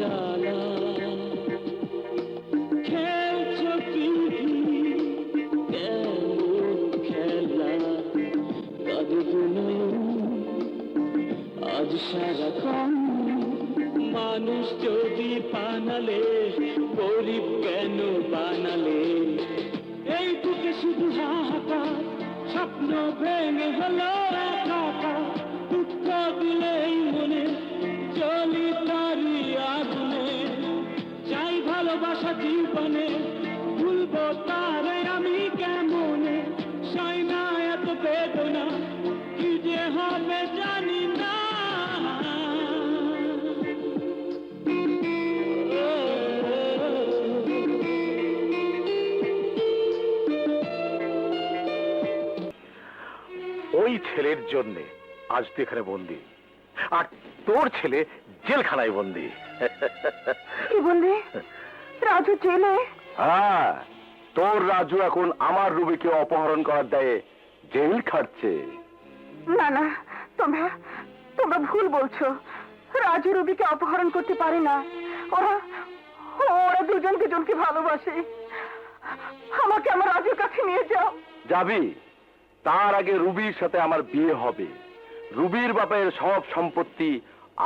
জ্বালা খেলছো তুমি কেমন খেলা কাঁদবো নয়ন আজ সারাক্ষণ মানুষ যদি বানালে গরিব কেন বানালে এই বুকে শুধু হাহাকার স্বপ্ন ভেঙে হলো একাকার দুঃখ দিলেই মনে চলি তারি আগুনে চাই ভালোবাসা জীবনে ভুলবো তারে আমি কেমনে সয় না এত বেদনা কি যে হবে জানি না ওই ছেলের জন্যে আজ তুই এখানে বন্দি, আর তোর ছেলে জেলখানায় বন্দি। কি বললি? রাজু জেলে? হ্যাঁ, তোর রাজু এখন আমার রুবিকে অপহরণ করার দায়ে জেল খাটছে। না না, তোমরা তোমরা ভুল বলছো। রাজু রুবিকে অপহরণ করতে পারে না। ওরা ওরা দুজন দুজনকে ভালোবাসে। আমাকে আমার রাজুর কাছে নিয়ে যাও। যাবি? তার আগে রুবির সাথে আমার বিয়ে হবে। রুবির বাপের সব সম্পত্তি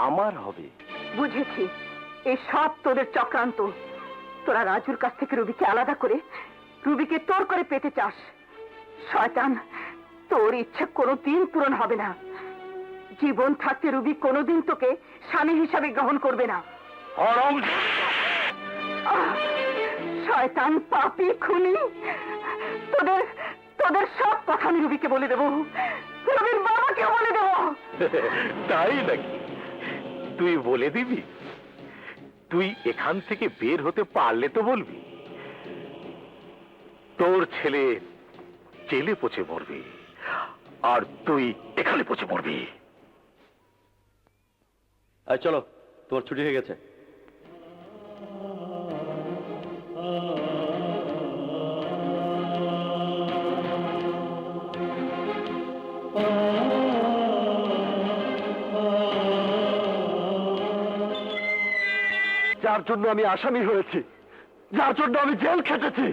আমার হবে। বুঝেছি, এই সব তোদের চক্রান্ত। তোরা রাজুর কাছ থেকে রুবিকে আলাদা করে রুবিকে তোর করে পেতে চাস। শয়তান, তোর ইচ্ছা কোনোদিন পূরণ হবে না। জীবন থাকতে রুবি কোনোদিন তোকে স্বামী হিসাবে গ্রহণ করবে না। শয়তান, পাপী, খুনি, তোদের তোদের সব কথা আমি রুবিকে বলে দেবো। রুবির বাবাকেও বলে দেবো। তাই নাকি? তুই বলে দিবি? তুই এখান থেকে বের হতে পারলে তো বলবি। তোর ছেলে জেলে পচে মরবি, আর তুই এখানে পচে মরবি। চলো, তোমার ছুটি হয়ে গেছে। যার জন্য আমি আসামি হয়েছি, যার জন্য আমি জেল খেটেছি,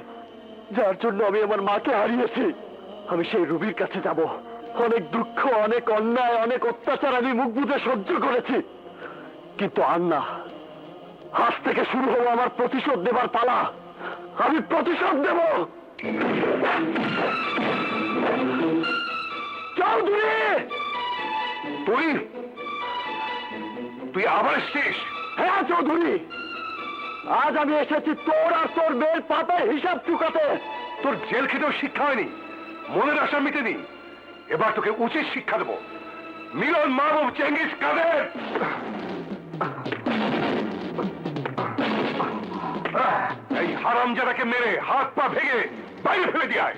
যার জন্য আমি আমার মাকে হারিয়েছি, আমি সেই রুবির কাছে যাব। অনেক দুঃখ, অনেক অন্যায়, অনেক অত্যাচার আমি মুখ বুজে সহ্য করেছি, কিন্তু আর না। আজ থেকে শুরু হলো আমার প্রতিশোধ দেবার পালা। আমি প্রতিশোধ দেব। চৌধুরী! তুই তুই আবার এসছিস? হ্যাঁ চৌধুরী, আজ আমি এসেছি তোর আর তোর মেয়ের পাপের হিসাব চুকাতে। তোর জেল খেটেও শিক্ষা হয়নি, মনের আশা মিটেনি। এবার তোকে উচিত শিক্ষা দেবো। মিলন মাহবুব চেঙ্গিস কাদের এই হারামজাদাকে মেরে হাত পা ভেঙে বাইরে ফেলে দিয়ায়।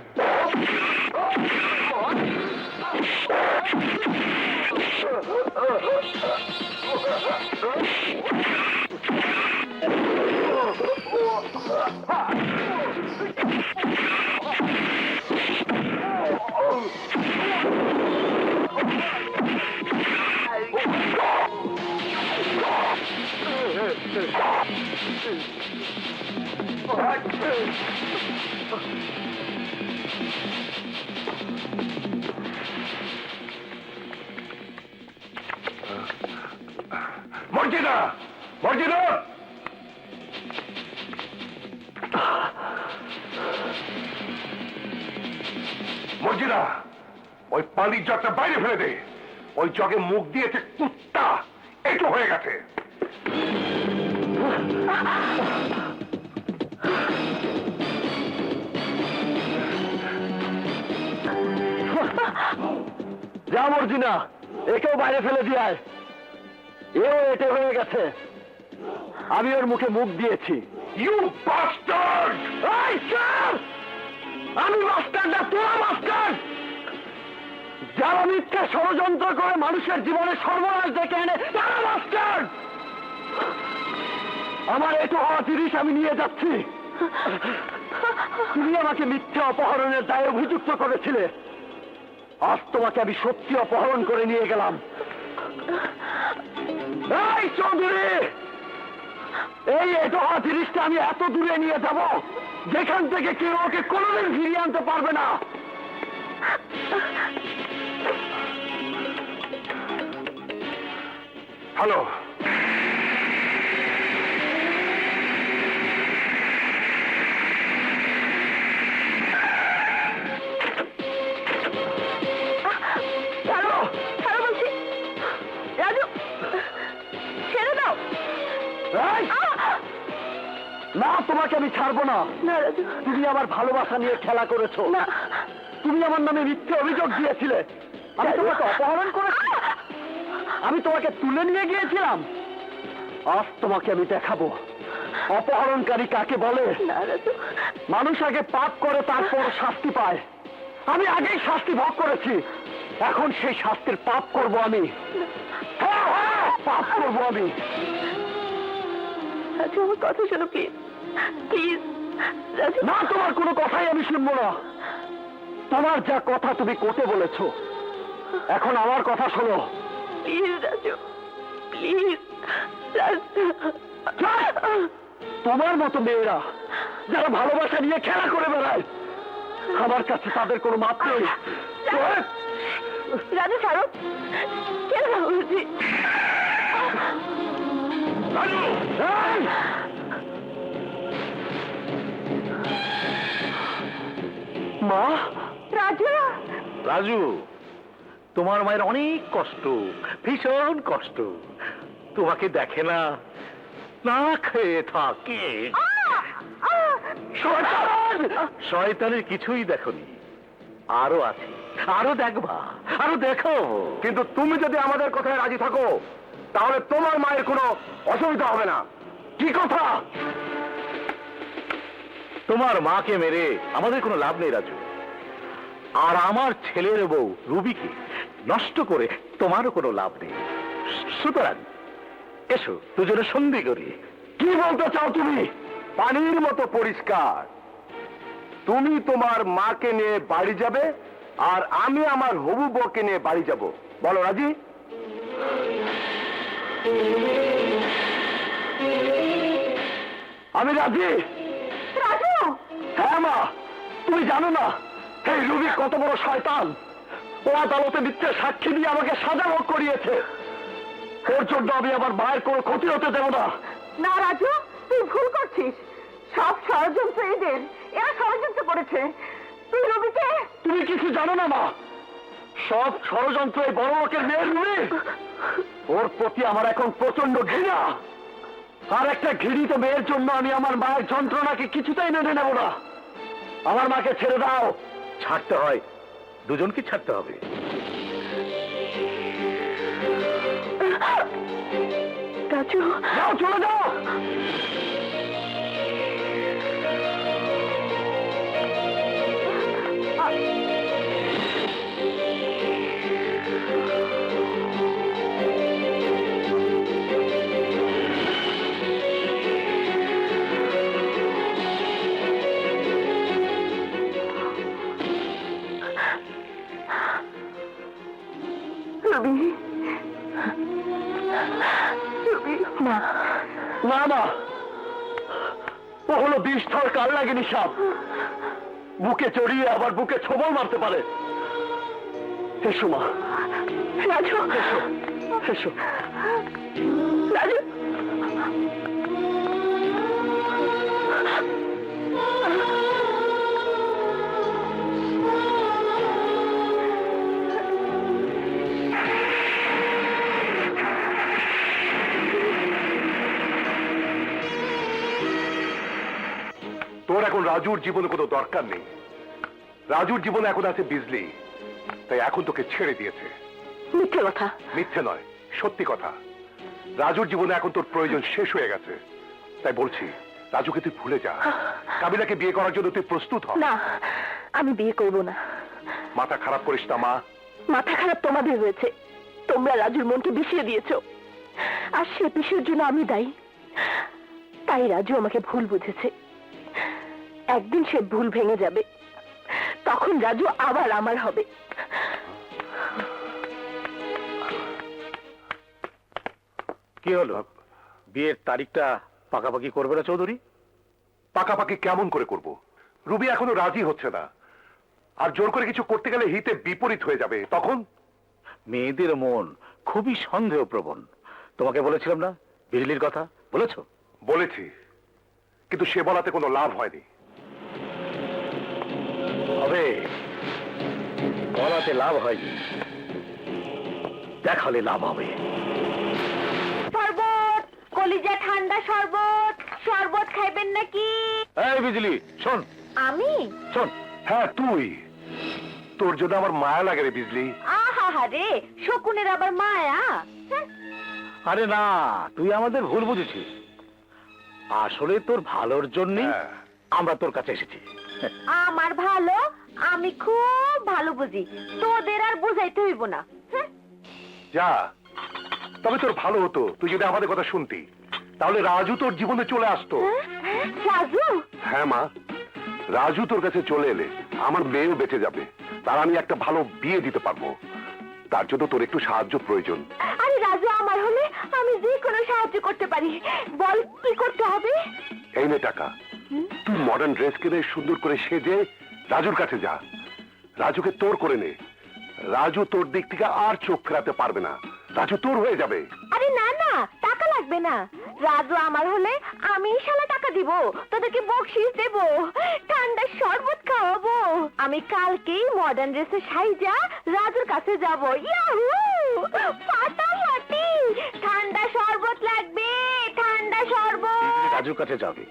মর্জিনা, মর্জিনা! মর্জিনা, ওই পানির জগটা বাইরে ফেলে দে। ওই জগে মুখ দিয়েছে কুত্তা, একটু হয়ে গেছে। যা মর্জিনা, একেও বাইরে ফেলে দিয়ায়। এও এটে হয়ে গেছে। আমি ওর মুখে মুখ দিয়েছি। You bastard! এই চুপ! আমি মাস্টার না, তোরা মাস্টার! যারা মিথ্যে ষড়যন্ত্র করে মানুষের জীবনে সর্বনাশ ডেকে এনে তারা মাস্টার! আমার এটো হওয়া জিনিস আমি নিয়ে যাচ্ছি। তুমি আমাকে মিথ্যে অপহরণের দায়ে অভিযুক্ত করেছিলে। আজ তোমাকে আমি সত্যি অপহরণ করে নিয়ে গেলাম। এই চৌধুরী, এই এটোহা জিনিসটা আমি এত দূরে নিয়ে যাব যেখান থেকে কেউ ওকে কোনোদিন ফিরিয়ে আনতে পারবে না। হ্যালো, ছাড়ো, ছাড়ো বলছি। রাজু, ছেড়ে দাও। এই! না, তোমাকে আমি ছাড়বো না। না রাজু, তুমি আমার ভালোবাসা নিয়ে খেলা করেছো। না। তুমি আমার নামে মিথ্যে অভিযোগ দিয়েছিলে। আমি তোমাকে অপহরণ করেছি, আমি তোমাকে তুলে নিয়ে গিয়েছিলাম। আজ তোমাকে আমি দেখাবো অপহরণকারী কাকে বলে। না রাজু, মানুষ আগে পাপ করে তারপর শাস্তি পায়। আমি আগেই শাস্তি ভোগ করেছি, এখন সেই শাস্তির পাপ করব আমি। হ্যাঁ, হ্যাঁ, পাপ করব আমি। রাজু আমার কথা শোনো প্লিজ, প্লিজ রাজু। না, তোমার কোনো কথাই আমি শুনবো না। তোমার যা কথা তুমি কোর্টে বলেছো, এখন আমার কথা শোনো। Please Raju, please Raju. তোমার মতো মেয়েরা যারা ভালোবাসা নিয়ে খেলা করে বেড়ায়, আমার কাছে তাদের কোনো মাপ নেই। রাজু ছাড়ো, ছেড়ে দাও বলছি। এই! মা, রাজু, রাজু, তোমার মায়ের অনেক কষ্ট, ভীষণ কষ্ট। তোমাকে দেখে না, না খেয়ে থাকে। শয়তান! শয়তানের কিছুই দেখনি, আরো আছে, আরো দেখবা, আরো দেখো। কিন্তু তুমি যদি আমাদের কথায় রাজি থাকো তাহলে তোমার মায়ের কোনো অসুবিধা হবে না। কি কথা? তোমার মাকে মেরে আমাদের কোনো লাভ নেই রাজু, আর আমার ছেলের বউ রুবিকে নষ্ট করে তোমারও কোনো লাভ নেই। সুতরাং এসো দুজনে সন্ধি করি। কি বলতে চাও তুমি? পানির মতো পরিষ্কার। তুমি তোমার মাকে নিয়ে বাড়ি যাবে আর আমি আমার হবু বউকে নিয়ে বাড়ি যাব। বলো রাজি? আমি রাজি। রাজু, হ্যাঁ মা, তুমি জানো না এই রুবি কত বড় শয়তান। ও আদালতে মিথ্যে সাক্ষী দিয়ে আমাকে সাজা ভোগ করিয়েছে। ওর জন্য আমি আমার মায়ের কোনো ক্ষতি হতে দেব না। না রাজু, তুই ভুল করছিস। সব ষড়যন্ত্র এদের, এরা ষড়যন্ত্র করেছে। তুই রবিকে। তুমি কিছু জানো না মা, সব ষড়যন্ত্র এই বড় লোকের মেয়ের রুবি। ওর প্রতি আমার এখন প্রচন্ড ঘৃণা। আর একটা ঘৃণিত মেয়ের জন্য আমি আমার মায়ের যন্ত্রণাকে কিছুতেই মেনে নেব না। আমার মাকে ছেড়ে দাও। ছাড়তে হয়, দুজনকে ছাড়তে হবে। রাজু, যাও, চলে যাও। রবি, রবি, না না মা, ও হলো বিষধর কাল লাগেনি সাপ। বুকে চড়িয়ে আবার বুকে ছোবল মারতে পারে। এসো মা, রাজু, এসো, এসো। রাজু। তোর এখন রাজুর জীবনে কোনো দরকার নেই। রাজুর জীবনে এখন আছে বিজলি, তাই এখন তোকে ছেড়ে দিয়েছে। মিথ্যে কথা। মিথ্যে নয়, সত্যি কথা। রাজুর জীবনে এখন তোর প্রয়োজন শেষ হয়ে গেছে, তাই বলছি রাজুকে তুই ভুলে যা। কাবিলাকে বিয়ে করার জন্য তুই প্রস্তুত হ। না, আমি বিয়ে করব না। মাথা খারাপ করিস না মা। মাথা খারাপ তোমাদের হয়েছে। তোমরা রাজুর মনকে বিষিয়ে দিয়েছো, আর সে বিষয়ের জন্য আমি দায়ী। তাই রাজু আমাকে ভুল বুঝেছে। একদিন সে ভুল ভেঙে যাবে, তখন রাজু আবার আমার হবে। কি হলো, বিয়ের তারিখটা পাকাপাকি করবে না চৌধুরী? পাকাপাকি কেমন করে করব? রুবি এখনো রাজি হচ্ছে না, আর জোর করে কিছু করতে গেলে হিতে বিপরীত হয়ে যাবে। তখন মেয়েদের মন খুবই সন্দেহপ্রবণ। তোমাকে বলেছিলাম না বিজলির কথা? বলেছো? বলেছি, কিন্তু সে বলাতে কোনো লাভ হয়নি। হবে, বলাতে লাভ হয়নি, দেখালে লাভ হবে। শরবত, কলিজা ঠান্ডা শরবত, শরবত খাইবেন নাকি? এই বিজলি শোন, আমি? শোন। হ্যাঁ তুই, তোর জন্য আমার মায়া লাগে রে বিজলি। আহা রে, শকুনের আবার মায়া? হ্যাঁ। আরে না, তুই আমাদের ভুল বুঝেছিস। আসলে তোর ভালোর জন্যই হ্যাঁ। আমরা তোর কাছে এসেছি। আমার ভালো, আমি খুব ভালো বুঝি, তোদের আর বুঝাইতে হইব না। হ্যাঁ। যা, তবে তোর ভালো হতো তুই যদি আমাদের কথা শুনতি, তাহলে রাজু তোর জীবনে চলে আসতো। হ্যাঁ? রাজু? হ্যাঁ মা, রাজু তোর কাছে চলে এলে আমার মেয়েও বেঁচে যাবে, তার আমি একটা ভালো বিয়ে দিতে পারবো। তার জন্য তোর একটু সাহায্য প্রয়োজন। আরে রাজু আমার হলে আমি যে কোনো সাহায্য করতে পারি, বল কি করতে হবে? এই নে টাকা, তুই মডার্ন ড্রেস কিনে সুন্দর করে সেজে রাজুর কাছে যা, রাজুকে তোর করে নে। রাজু তোর দিক থেকে আর চোখ ফেরাতে পারবে না, রাজু তোর হয়ে যাবে। আরে না না, টাকা লাগবে না। রাজু আমার হলে আমি শালা টাকা দিব, তোদেরকে বকশিস দেব, ঠান্ডা শরবত খাওয়াবো। আমি কালকেই মডার্ন ড্রেসে সাইজা রাজুর কাছে যাব। ইয়াহু, ফাটাফাটি, ঠান্ডা শরবত লাগবে, ঠান্ডা শরবত। রাজুর কাছে যাবে,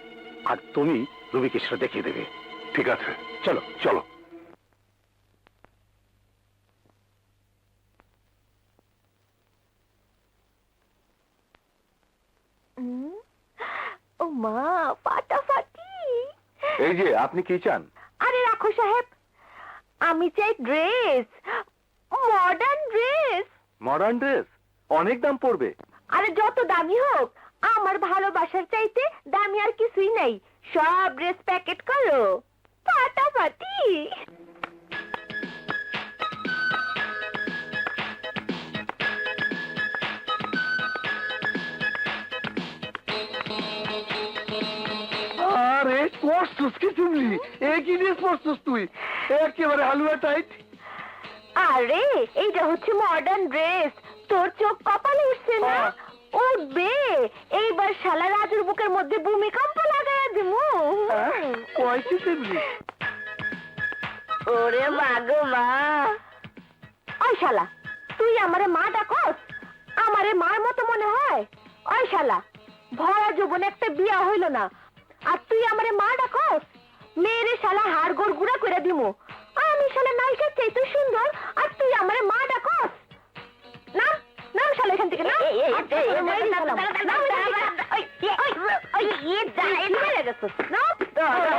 আর তুমি রুবিকে সেটা দেখিয়ে দেবে। ঠিক আছে, চলো চলো। ও মা, ফাটাফাটি। এই যে, আপনি কি চান? আরে রাখো সাহেব, আমি চাই dress, modern dress. Modern dress অনেক দাম পড়বে। আরে যত দামি হোক, আমার ভালোবাসার চাইতে দামি আর কিছুই নাই। সব ড্রেস প্যাকেট করো, ফাটাফাটি। আরে পড়ছস কি তুমি? কি ড্রেস পড়ছস তুই? একেবারে হালুয়া টাইট। আরে এইটা হচ্ছে মডার্ন ড্রেস, তোর চোখ কপালে উঠছে না? উঠবে, এইবার শালা রাজুর বুকের মধ্যে ভূমিকম্প লাগাইয়া দিমু। কয়টি তুমি? ওরে মা গো মা। ওই শালা, তুই আমারে মা ডাকস? আমারে মার মতো মনে হয়? ওই শালা, ভরা যৌবনে একটা বিয়া হইল না, আর তুই আমারে মা ডাকস? মেয়েরে শালা হাড় গোড় গুড়া করে দিমু। আমি শালা নায়িকার চাইতে সুন্দর, আর তুই আমারে মা ডাকস? নাম নাম শালা এখান থেকে, নাম।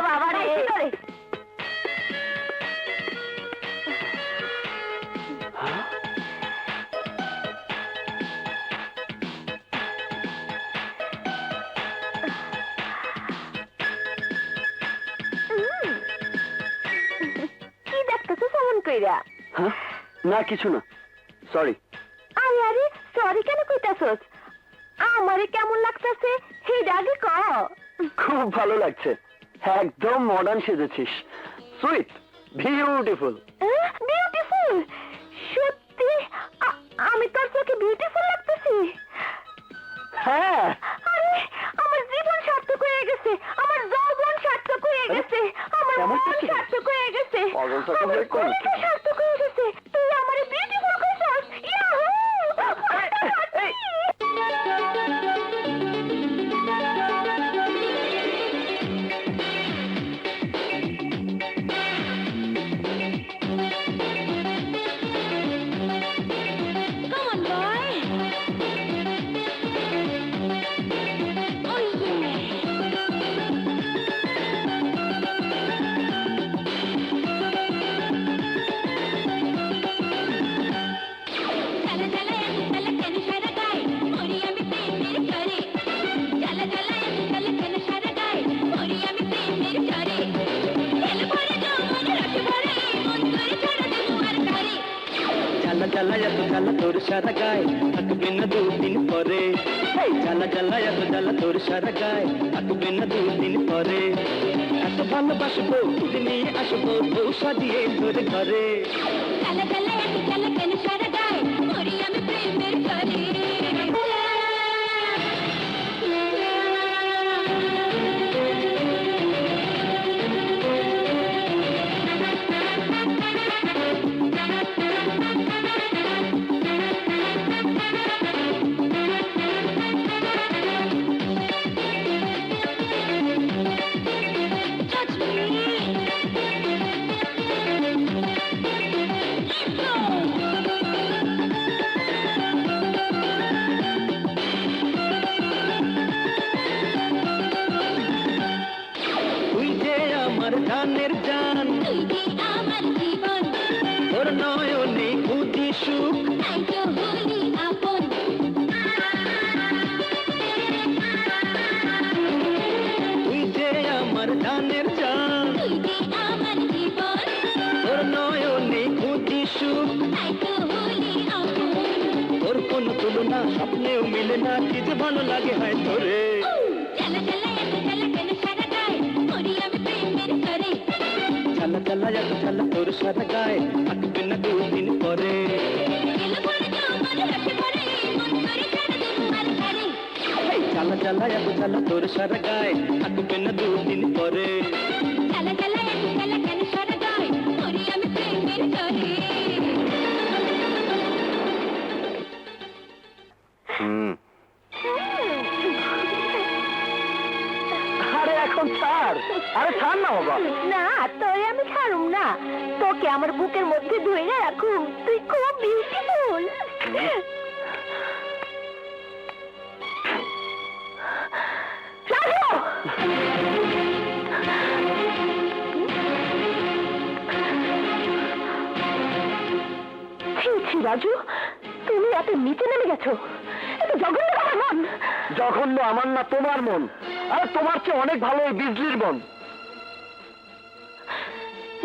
বাবা রে। কি দেখতেছো কেমন কইরা? না কিছু না, সরি। আরে আরে, সরি কেন কইতাছস? আমারে কেমন লাগতাছে হেডা আগে ক। খুব ভালো লাগছে, একদম মডার্ন সেজেছিস। Sweet, beautiful. বিউটিফুল? সত্যি আমি তোর চোখে বিউটিফুল লাগতেছি? হ্যাঁ। আরে আমার জীবন সার্থক হয়ে গেছে, আমার যৌবন সার্থক হয়ে গেছে, আমার কেমন মন করছিস? সার্থক হয়ে গেছে, পাগলটা তো আমার হয়ে কম। কলিজা সার্থক হয়ে গেছে। তুই আমারে বিউটিফুল কইছস। ইয়াহু! এত জ্বালা তোর সারা গায়ে থাকবে না দুদিন পরে এই জ্বালা জ্বালা এত জ্বালা তোর সারা গায়ে থাকবে না দুদিন পরে এত ভালোবাসবো তুই নিয়ে আসবো বউ সাজিয়ে তোর ঘরে জ্বালা জ্বালা এত জ্বালা কেন সারা গায়ে মরি আমি প্রেমের ঘরে তুই যে আমার জানের জান তুই যে আমার জীবন তোর নয়নে খুঁজি সুখ তাই তো হলি আপন তুই যে আমার জানের জান তুই যে আমার জীবন তোর নয়নে খুঁজি সুখ তাই তো হলি আপন তোর কোনো তুলনা স্বপ্নেও মিলে না কি যে ভালো লাগে হয় তোরে জ্বালা জ্বালা এত জ্বালা কেন সারা গায়ে মরি আমি প্রেমের ঘরে জ্বালা জ্বালা এত জ্বালা তোর সারা গায়ে থাকবে না দুদিন পরে এলো ভরে তোমার রসে ভরে মন করে ছেড়ে দেবো আর ছাড়ে এই জ্বালা জ্বালা এত জ্বালা তোর সারা গায়ে থাকবে না দুদিন পরে জ্বালা জ্বালা এত জ্বালা কেন সারা গায়ে মরি আমি প্রেমের ঘরে আরে এখন ছাড়, আরে ছাড় না বাবা। না তোরে আমি ছাড়ুম না, তোকে আমার বুকের মধ্যে ধরে রাখুম, তুই খুব বিউটিফুল। রাজু, তুমি এত নিচে নেমে গেছো, এত জঘন্য আমার মন। জঘন্য আমার না তোমার মন, আরে তোমার চেয়ে অনেক ভালো এই বিজলির মন।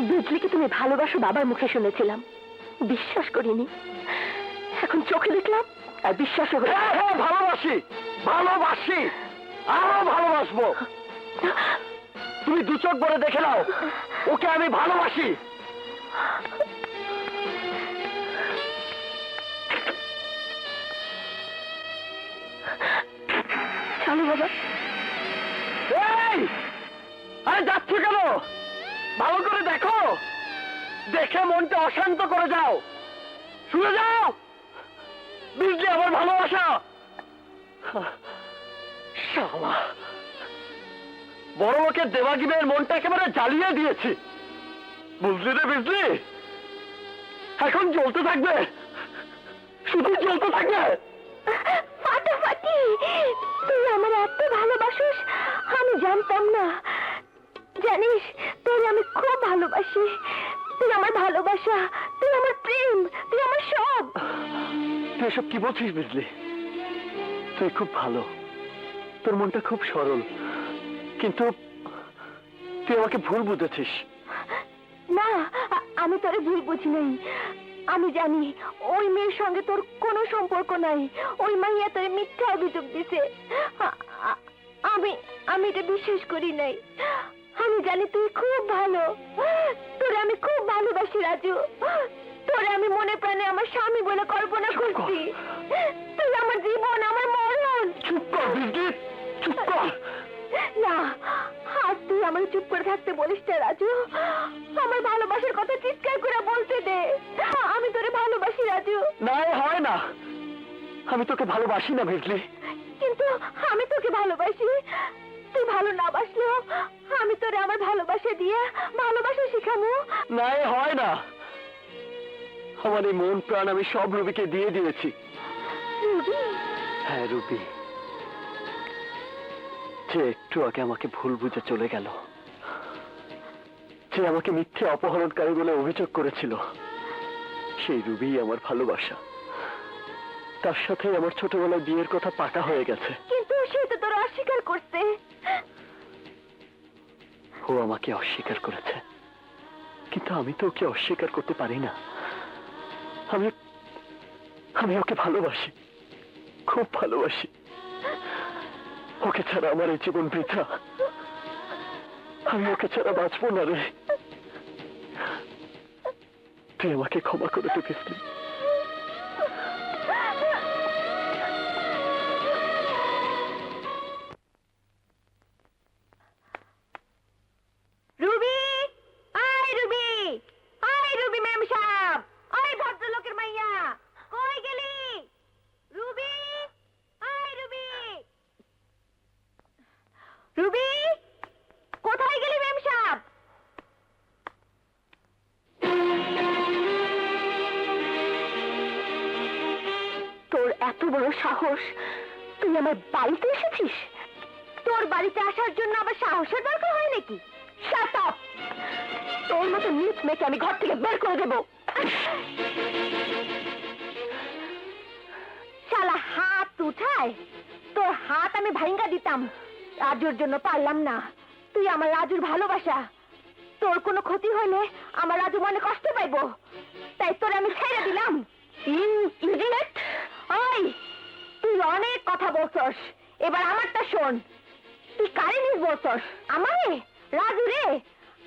বিজলিকে তুমি ভালোবাসো বাবার মুখে শুনেছিলাম, বিশ্বাস করিনি, এখন চোখে দেখলাম আর বিশ্বাস হলো। হ্যাঁ হ্যাঁ ভালোবাসি, ভালোবাসি, আরো ভালোবাসবো। তুমি দু চোখ ভরে দেখে নাও, ওকে আমি ভালোবাসি। চলো বাবা। এই, আরে যাচ্ছ কেন? ভালো করে দেখো, দেখে মনটা অশান্ত করে যাও, শুনে যাও। বিজলি আমার ভালোবাসা। শালা, বড় লোকের দেবাগিবের মনটা একেবারে জ্বালিয়ে দিয়েছি, বুঝলি রে বিজলি? এখন জ্বলতে থাকবে, শুধু জ্বলতে থাকবে। ফাটাফাটি, তুই আমার এত ভালোবাসিস আমি জানতাম না। জানিস, তোর আমি খুব ভালোবাসি, তুই আমার ভালোবাসা, তুই আমার প্রেম, তুই আমার সব। তুই এসব কি বলছিস বিজলি? তুই খুব ভালো, তোর মনটা খুব সরল, কিন্তু তুই আমাকে ভুল বুঝেছিস। না, আমি তোরে ভুল বুঝি নাই। আমি জানি ওই মেয়ের সঙ্গে তোর কোনো সম্পর্ক নাই, ওই মাইয়া তোরে মিথ্যা অভিযোগ দিছে। আমি আমি এটা বিশ্বাস করি নাই। আমি জানি তুই খুব ভালো, তোরে আমি খুব ভালোবাসি রাজু, তোরে আমি মনে প্রাণে আমার স্বামী বলে কল্পনা করছি। তুই আমার জীবন, আমার মরণ। চুপ কর বিজলি, চুপ কর। না, আজ তুই আমার চুপ করে থাকতে বলিস না রাজু, আমার ভালোবাসার কথা চিৎকার করে বলতে দে। আমি তোরে ভালোবাসি রাজু। না, এ হয় না, আমি তোকে ভালোবাসি না বিজলি। কিন্তু আমি তোকে ভালোবাসি, তুই ভালো না বাসলেও আমি তোরে আমার ভালোবাসা দিয়ে ভালোবাসা শিখাবো। না, এ হয় না, আমার এই মন প্রাণ আমি সব রুবিকে দিয়ে দিয়েছি। রুবি, হ্যাঁ রুবি, যে একটু আগে আমাকে ভুল বুঝে চলে গেল, যে আমাকে মিথ্যে অপহরণকারী বলে অভিযোগ করেছিল, সেই রুবি আমার ভালোবাসা। তার সাথে আমার ছোটবেলায় বিয়ের কথা পাকা হয়ে গেছে। কিন্তু সে তো তোর অস্বীকার করছে। ও আমাকে অস্বীকার করেছে, কিন্তু আমি তো ওকে অস্বীকার করতে পারি না। আমি আমি ওকে ভালোবাসি, খুব ভালোবাসি। ওকে ছাড়া আমার এই জীবন বৃথা। আমি ওকে ছাড়া বাঁচবো না রে। তুই আমাকে ক্ষমা করে দে কিসলি। রুবি, আয় রুবি, আয় রুবি ম্যাম সাহেব, আয় ভদ্রলোকের মাইয়া, কই গেলি? রুবি, আয় রুবি, রুবি, কোথায় গেলি ম্যাম সাহেব? তোর এত বড় সাহস, তুই আমার বাড়িতে এসেছিস? তোর বাড়িতে আসার জন্য আবার সাহসের দরকার হয় নাকি? Shut up! তোর মতো নিচ মেয়েকে আমি ঘর থেকে বের করে দেব। শালা হাত উঠায়, তোর হাত আমি ভাঙ্গা দিতাম। রাজুর জন্য পারলাম না। তুই আমার রাজুর ভালোবাসা, তোর কোনো ক্ষতি হলে আমার রাজু মনে কষ্ট পাইবো, তাই তোর আমি ছেড়ে দিলাম। ইডিয়েট! ওই, তুই অনেক কথা বলছস, এবার আমারটা শোন। তুই কারে নিস বলছস? আমারে? রাজু রে?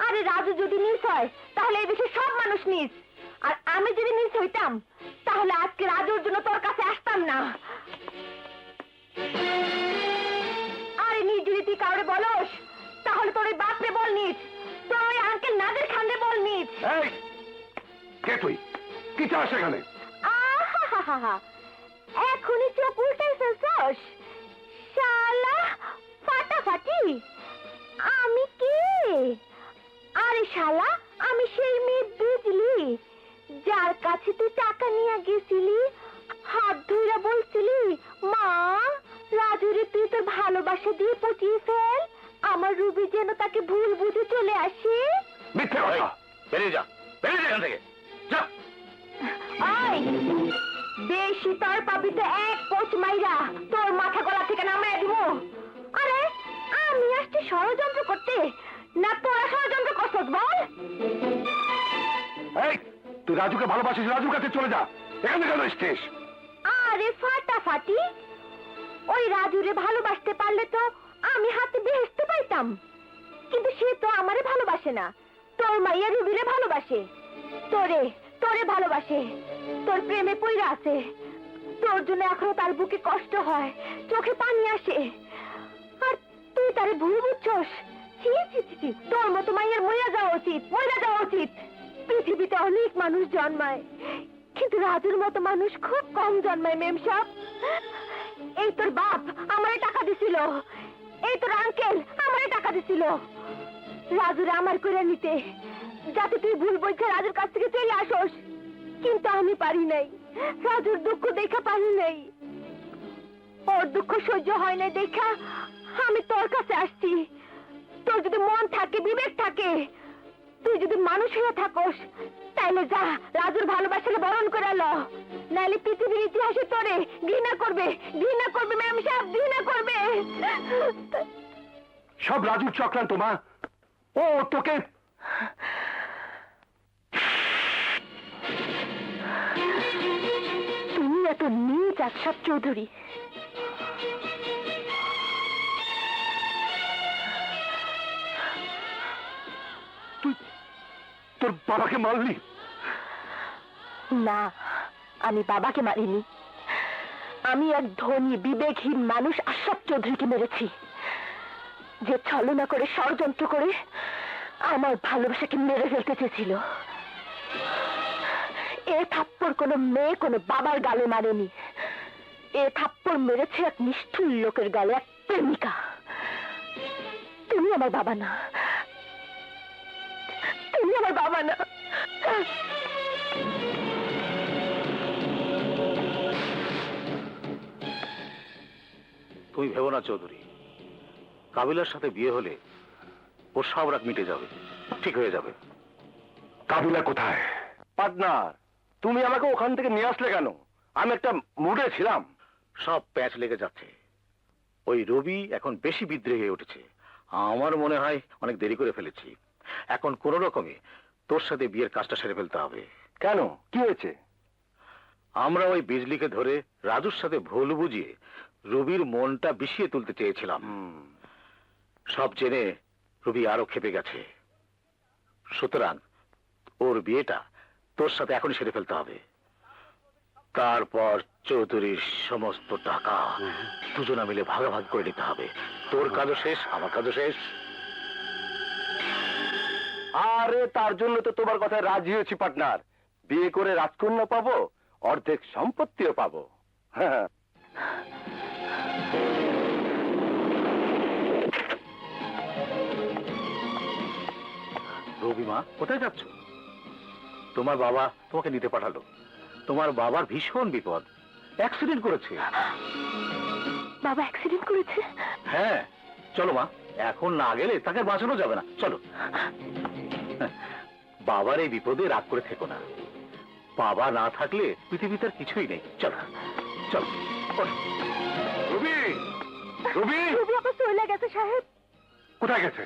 আরে রাজু যদি নিস হয় তাহলে এই দেশে সব মানুষ নিস, আর আমি যদি নিস হইতাম তাহলে আজকে রাজুর জন্য তোর কাছে আসতাম না। আরে নিজ যদি তুই কাউরে বলস তাহলে তোর ওই বাপরে বল নিস, তোর ওই আঙ্কেল নাদের খানরে বল নিস। এই, কে তুই? কি চাস সেখানে? আহা, এখনই চোখ উল্টাই ফেলছস শালা ফাটাফাটি। আমি কে? আরে শালা, আমি সেই মেয়ে বুঝলি, যার কাছে তুই টাকা নিয়ে গেছিলি, হাত ধরে বলছিলি মা রাজুরে তুই তোর ভালোবাসা দিয়ে পটিয়ে ফেল, আমার রুবি যেন তাকে ভুল বুঝে চলে আসে। মিথ্যে কথা। বেরিয়ে যা, বেরিয়ে যা এখান থেকে, যা। আয় বেশি তোর পাবি তো এক পোচ মাইরা তোর মাথা গলা থেকে নামায় দিব। আরে আমি আসছি ষড়যন্ত্র করতে, না তোরা ষড়যন্ত্র করছস বল? এই, তুই রাজুকে ভালোবাসিস, রাজুর কাছে চলে যা। এখানে কেন এসছিস? আরে ফাটাফাটি, ওই রাজুরে ভালোবাসতে পারলে তো আমি হাতে বেহেশতে পাইতাম, কিন্তু সে তো আমারে ভালোবাসে না, তোর মাইয়া রুবিরে ভালোবাসে। তোরে তোরে ভালোবাসে, তোর প্রেমে পইরা আছে, তোর জন্য এখনো তার বুকে কষ্ট হয়, চোখে পানি আসে, আর তুই তারে ভুল বুঝছস। ছি ছি ছি, তোর মতো মাইয়ার মইরা যাওয়া উচিত, মইরা যাওয়া উচিত। পৃথিবীতে অনেক মানুষ জন্মায়, কিন্তু রাজুর মতো মানুষ খুব কম জন্মায় মেম সাহেব। এই তোর বাপ আমারে টাকা দিছিল, এই তোর আঙ্কেল আমারে টাকা দিছিল রাজুরে আমার করে নিতে, যাতে তুই ভুল বলছে রাজুর কাছ থেকে চলে আসোস, কিন্তু আমি পারি নাই। রাজুর দুঃখ দেখা পারি নাই, ওর দুঃখ সহ্য হয় নাই দেখা আমি তোর কাছে আসছি। তোর যদি মন থাকে, বিবেক থাকে, তুই যদি মানুষ হয়ে থাকোস, তাইলে যা রাজুর ভালোবাসাকে বরণ করে ল, নাইলে পৃথিবীর ইতিহাসে তোরে ঘৃণা করবে, ঘৃণা করবে ম্যাম সাহেব, ঘৃণা করবে। সব রাজুর চক্রান্ত মা। ও তোকে তুমি এত নীচ আশরাফ চৌধুরী। তুই তোর বাবাকে মারলি? না, আমি বাবাকে মারিনি, আমি এক ধনী বিবেকহীন মানুষ আশরাফ চৌধুরীকে মেরেছি, যে ছলনা করে ষড়যন্ত্র করে আমার ভালোবাসাকে মেরে ফেলতে চেয়েছিল। এ থাপ্পড় কোনো মেয়ে কোনো বাবার গালে মারেনি, এ থাপ্পড় মেরেছে এক নিষ্ঠুর লোকের গালে, এক প্রেমিকা। তুমি আমার বাবা না, তুমি আমার বাবা না। তুমি ভেবো না চৌধুরী, কাবিলার সাথে বিয়ে হলে ওর সব রাগ মিটে যাবে, ঠিক হয়ে যাবে। কাবিলা কোথায়? পার্টনার, তুমি আমাকে ওখান থেকে নিয়ে আসলে কেন? আমি একটা মুডে ছিলাম। সব প্যাঁচ লেগে যাচ্ছে। ওই রবি এখন বেশি বিদ্রোহী হয়ে উঠেছে। আমার মনে হয় অনেক দেরি করে ফেলেছি। এখন কোন রকমে তোর সাথে বিয়ের কাজটা সেরে ফেলতে হবে। কেন, কি হয়েছে? আমরা ওই বিজলিকে ধরে রাজুর সাথে ভুল বুঝিয়ে রুবির মনটা বিষিয়ে তুলতে চেয়েছিলাম। সব জেনে রুবি আরো ক্ষেপে গেছে। সুতরাং ওর বিয়েটা তোর সাথে এখনই সেরে ফেলতে হবে। তারপর চৌধুরীর সমস্ত টাকা দুজনা মিলে ভাগাভাগ করে নিতে হবে। তোর কাজও শেষ, আমার কাজও শেষ। আরে তার জন্য তো তোমার কথায় রাজি হয়েছি পার্টনার। বিয়ে করে রাজকন্যা পাবো, অর্ধেক সম্পত্তিও পাবো। হ্যাঁ, রবিমা, কোথায় যাচ্ছ? তোমার বাবা তোমাকে নিতে পাঠালো। তোমার বাবার ভীষণ বিপদ, অ্যাক্সিডেন্ট করেছে। বাবা অ্যাক্সিডেন্ট করেছে? হ্যাঁ, চলো মা, এখন না গেলে তাকে বাঁচানো যাবে না। চলো। বাবার এই বিপদে রাগ করে থেকো না। বাবা না থাকলে পৃথিবীতে আর কিছুই নেই। চলো চলো। রবি, রবি রবি আপা চলে গেছে সাহেব। কোথায় গেছে?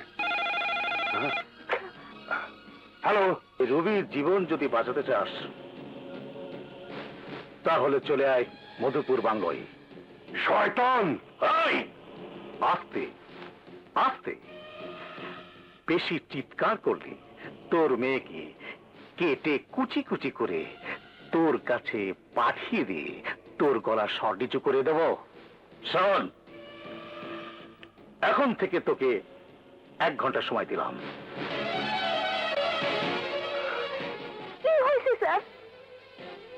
হ্যালো, রবির জীবন যদি বাঁচাতে চাস তাহলে চলে আয় মধুপুর বাংলোয়। শয়তান! এই, আস্তে আস্তে। বেশি চিৎকার করলি তোর মেয়েকে কেটে কুচি কুচি করে তোর কাছে পাঠিয়ে দিয়ে তোর গলা স্বর নিচু করে দেব। শোন, এখন থেকে তোকে 1 ঘন্টা সময় দিলাম। কি হয়েছে স্যার?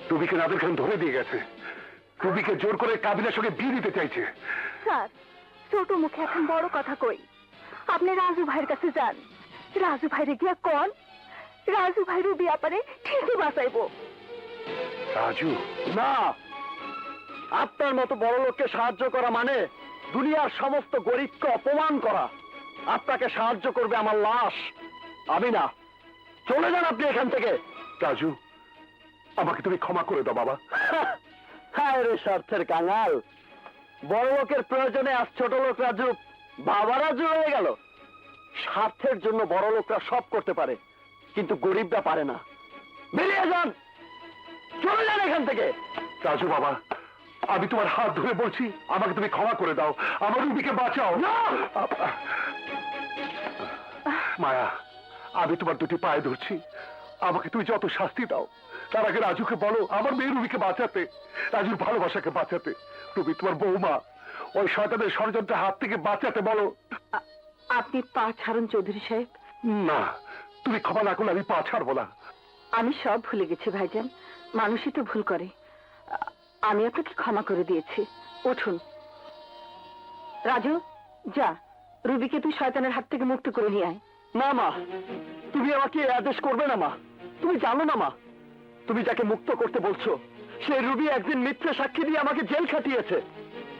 রুবিকে নাদের খান ধরে দিয়ে গেছে। রুবিকে জোর করে কাবিলার সঙ্গে বিয়ে দিতে চাইছে। স্যার, ছোট মুখে এখন বড় কথা কই। আপনি রাজু ভাইয়ের কাছে যান। রাজু ভাইরে গিয়া কোন রাজু ভাই রুবি আপারে ঠিকই বাঁচাইবো। রাজু? না, আপনার মতো বড় লোককে সাহায্য করা মানে দুনিয়ার সমস্ত গরিবকে অপমান করা। আপনাকে সাহায্য করবে আমার লাশ, আমি না। চলে যান আপনি এখান থেকে। রাজু, আমাকে তুমি ক্ষমা করে দাও বাবা। হ্যাঁ রে স্বার্থের কাঙাল, বড় লোকের প্রয়োজনে আজ ছোট লোক রাজু বাবা রাজু হয়ে গেল। স্বার্থের জন্য বড় লোকরা সব করতে পারে, কিন্তু গরিবরা পারে না। বেরিয়ে যান, চলে যান এখান থেকে। রাজু বাবা, আমি তোমার হাত ধরে বলছি, আমাকে তুমি ক্ষমা করে দাও। আমার রুবিকে বাঁচাও। মায়া, আমি তোমার 2টি পায়ে ধরছি, আমাকে তুমি যত শাস্তি দাও, তার আগে রাজুকে বলো আমার মেয়ে রুবিকে বাঁচাতে, রাজুর ভালোবাসাকে বাঁচাতে। রুবি তোমার বৌমা, ওই শয়তানের ষড়যন্ত্রের হাত থেকে বাঁচাতে বলো। আপনি পা ছাড়ুন চৌধুরী সাহেব। না, তুমি ক্ষমা না করলে আমি পা ছাড়বো না। আমি সব ভুলে গেছি ভাইজান, মানুষই তো ভুল করে। আমি আপনাকে ক্ষমা করে দিয়েছি। উঠুন। রাজু, যা রুবিকে তুই শয়তানের হাত থেকে মুক্ত করে নিয়ে আয়। না মা, তুমি আমাকে এই আদেশ করবে না মা। তুমি জানো না মা, তুমি যাকে মুক্ত করতে বলছো সেই রুবি একদিন মিথ্যে সাক্ষী দিয়ে আমাকে জেল খাটিয়েছে।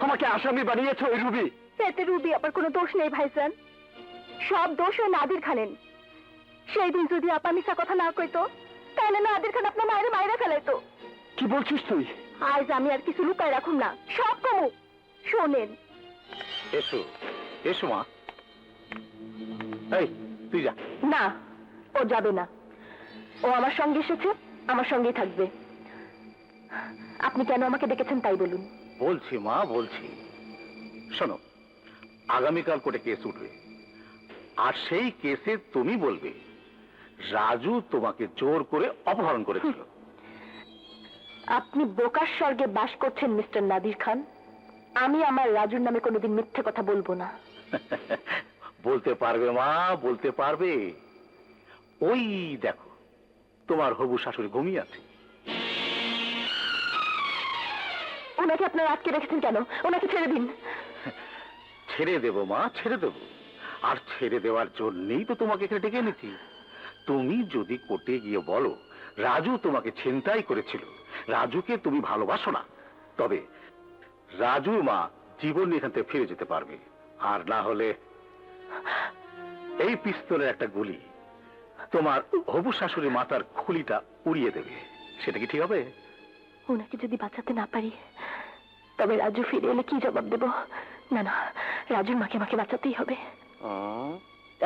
আমাকে আসামি বানিয়েছে ওই রুবি। এতে রুবি আপার কোনো দোষ নেই ভাইজান, সব দোষ ওই নাদির খানের। সেই দিন যদি আপা মিশা কথা না কইতো, তাহলে নাদির খান আপনার মায়ের মায়েরা ফেলাইতো। কি বলছিস তুই? আজ আমি আর কিছু লুকায় রাখুন না, সব কমু। শোনেন। এসো এসো মা। এই, তুই যা। না, ও যাবে না। ও আমার সঙ্গে এসেছে, আমার সঙ্গেই থাকবে। আপনি কেন আমাকে ডেকেছেন তাই বলুন। বলছি মা, বলছি। শোনো, আগামীকাল কোর্টে কেস উঠবে, আর সেই কেসে তুমি বলবে রাজু তোমাকে জোর করে অপহরণ করেছিল। আপনি বোকার স্বর্গে বাস করছেন মিস্টার নাদির খান। আমি আমার রাজুর নামে কোনোদিন মিথ্যে কথা বলবো না। বলতে পারবে মা, বলতে পারবে। ওই দেখো, তোমার হবু শাশুড়ি ঘুমিয়ে আছে। ওনাকে আপনারা আটকে রেখেছেন কেন? ওনাকে ছেড়ে দিন। ছেড়ে দেবো মা, ছেড়ে দেবো। আর ছেড়ে দেওয়ার জন্যই তো তোমাকে এখানে ডেকে এনেছি। তুমি যদি কোর্টে গিয়ে বলো রাজু তোমাকে ছিনতাই করেছিল, রাজুকে তুমি ভালোবাসো না, তবে রাজুর মা জীবন এখান থেকে ফিরে যেতে পারবে। আর না হলে এই পিস্তলের একটা গুলি তোমার হবু শাশুড়ি মাথার খুলিটা উড়িয়ে দেবে। সেটা কি ঠিক হবে? ওনাকে যদি বাঁচাতে না পারি, তবে রাজু ফিরে এলে কি জবাব দেব? না না, রাজুর মাকে আমাকে বাঁচাতেই হবে।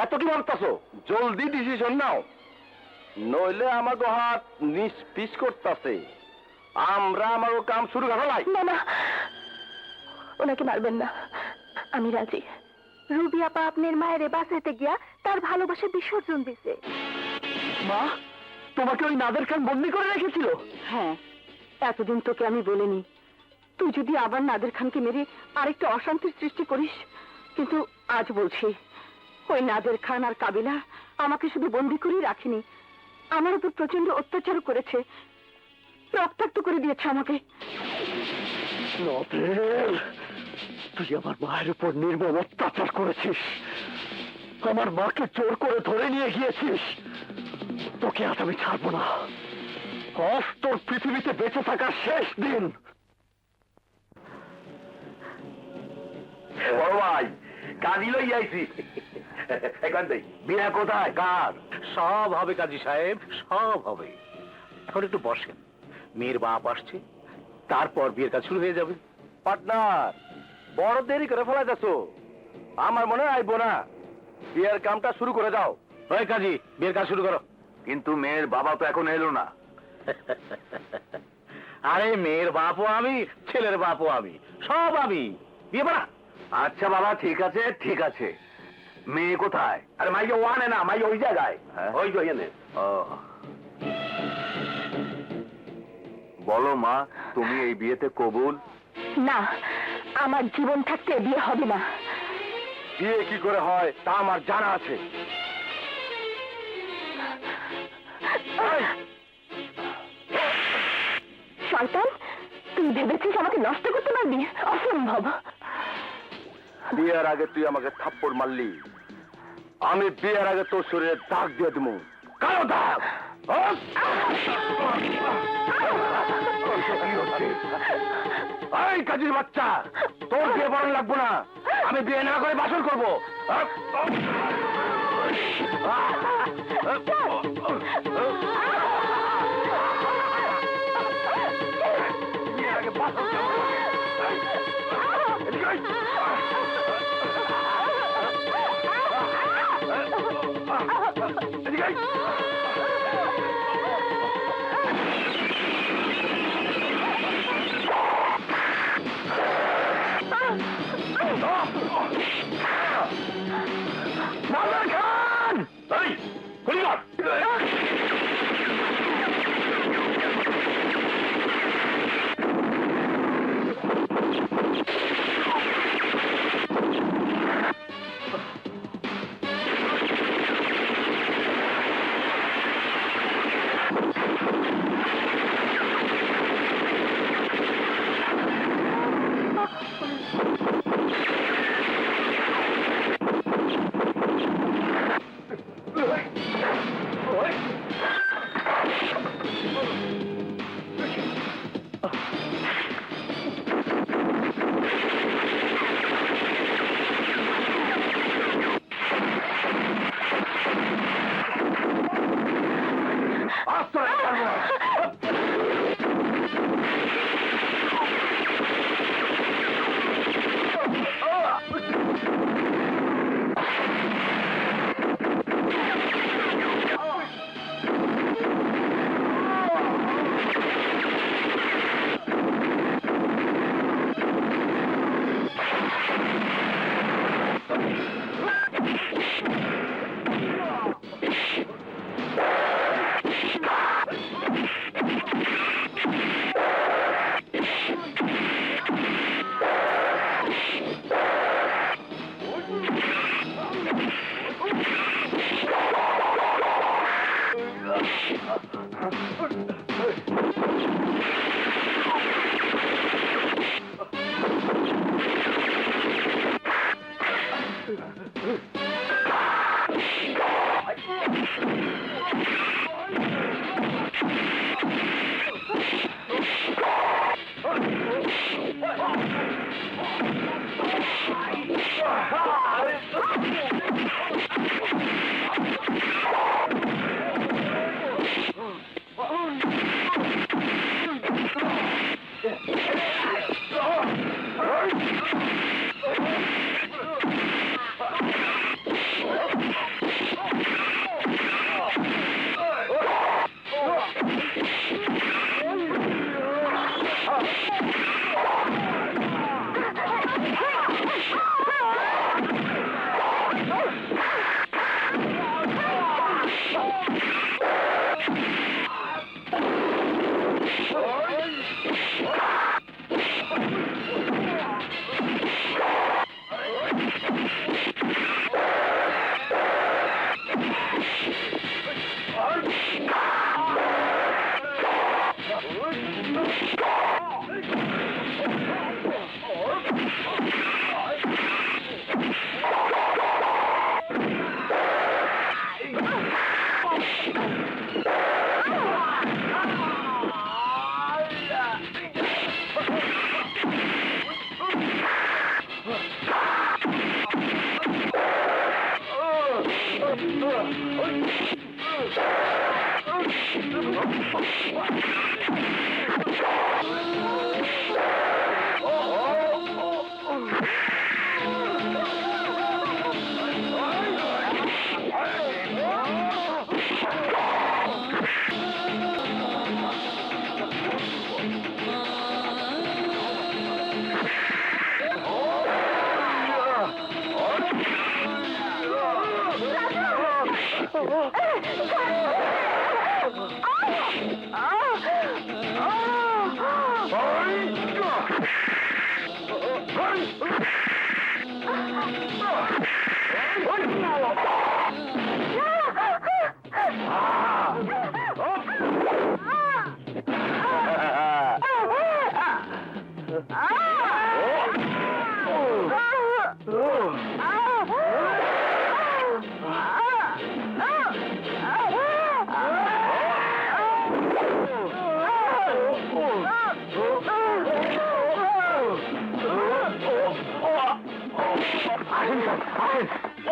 এত কি ভাবতাছো? জলদি ডিসিশন নাও, নইলে আমাকে হাত নিষ্পিস করতেছে। আমরা আমার কাম শুরু করালাই। না না, ওনাকে মারবেন না, আমি রাজি। রুবি আপা আপনার মায়ের বাঁচাইতে গিয়া তার ভালোবাসা বিসর্জন দিছে। মা, তোমাকে ওই নাদের খান বন্দি করে রেখেছিল? হ্যাঁ, এতদিন তোকে আমি বলিনি, তুই যদি আবার নাদের খানকে মেরে আরেকটা অশান্তির সৃষ্টি করিস। কিন্তু আজ বলছি, ওই নাদের খান আর কাবিলা আমাকে শুধু বন্দি করেই রাখেনি, আমার উপর প্রচন্ড অত্যাচার করেছে, রক্তাক্ত করে দিয়েছে আমাকে। নদের, তুই আমার মায়ের উপর নির্মম অত্যাচার করেছিস, আমার মাকে জোর করে ধরে নিয়ে গিয়েছিস। তোকে আজ আমি ছাড়বো না। আজ তোর পৃথিবীতে বেঁচে থাকার শেষ দিন। বড় ভাই, কাজী লই যাইছি। এখান থেকে বিয়া কোথায়, কার? সব হবে কাজী সাহেব, সব হবে। এখন একটু বসেন, মেয়ের বাপ আসছে, তারপর বিয়ের কাজ শুরু হয়ে যাবে। পার্টনার, বড় দেরি করে ফেলা যাচ্ছ, আমার মনে হয় আইবো না। বিয়ের কামটা শুরু করে দাও। ওই কাজী, বিয়ের কাজ শুরু করো। কিন্তু মেয়ের বাবা তো এখন এলো না। আরে মেয়ের বাপও আমি, ছেলের বাপও আমি, সব আমি। বিয়ে বাড়া। আচ্ছা বাবা, ঠিক আছে ঠিক আছে। মেয়ে কোথায়? আরে মাইকে ওয়ানে না, মাইকে ওই জায়গায়। ওই যে ওইখানে। বলো মা, তুমি এই বিয়েতে কবুল? না, আমার জীবন থাকতে বিয়ে হবে না। বিয়ে কি করে হয় তা আমার জানা আছে। শয়তান, তুই ভেবেছিস আমাকে নষ্ট করতে পারবি? অসম্ভব। বিয়ের আগে তুই আমাকে থাপ্পড় মারলি, আমি বিয়ের আগে তোর শরীরে দাগ দিয়ে দেবো। কালো দাগ। এই কাজের বাচ্চা, তোর বিয়ে বরণ লাগবো না, আমি বিয়ে না করে বাসর করবো। বিয়ের আগে বাসর করবো। নাদের খান! এই, হরিবার!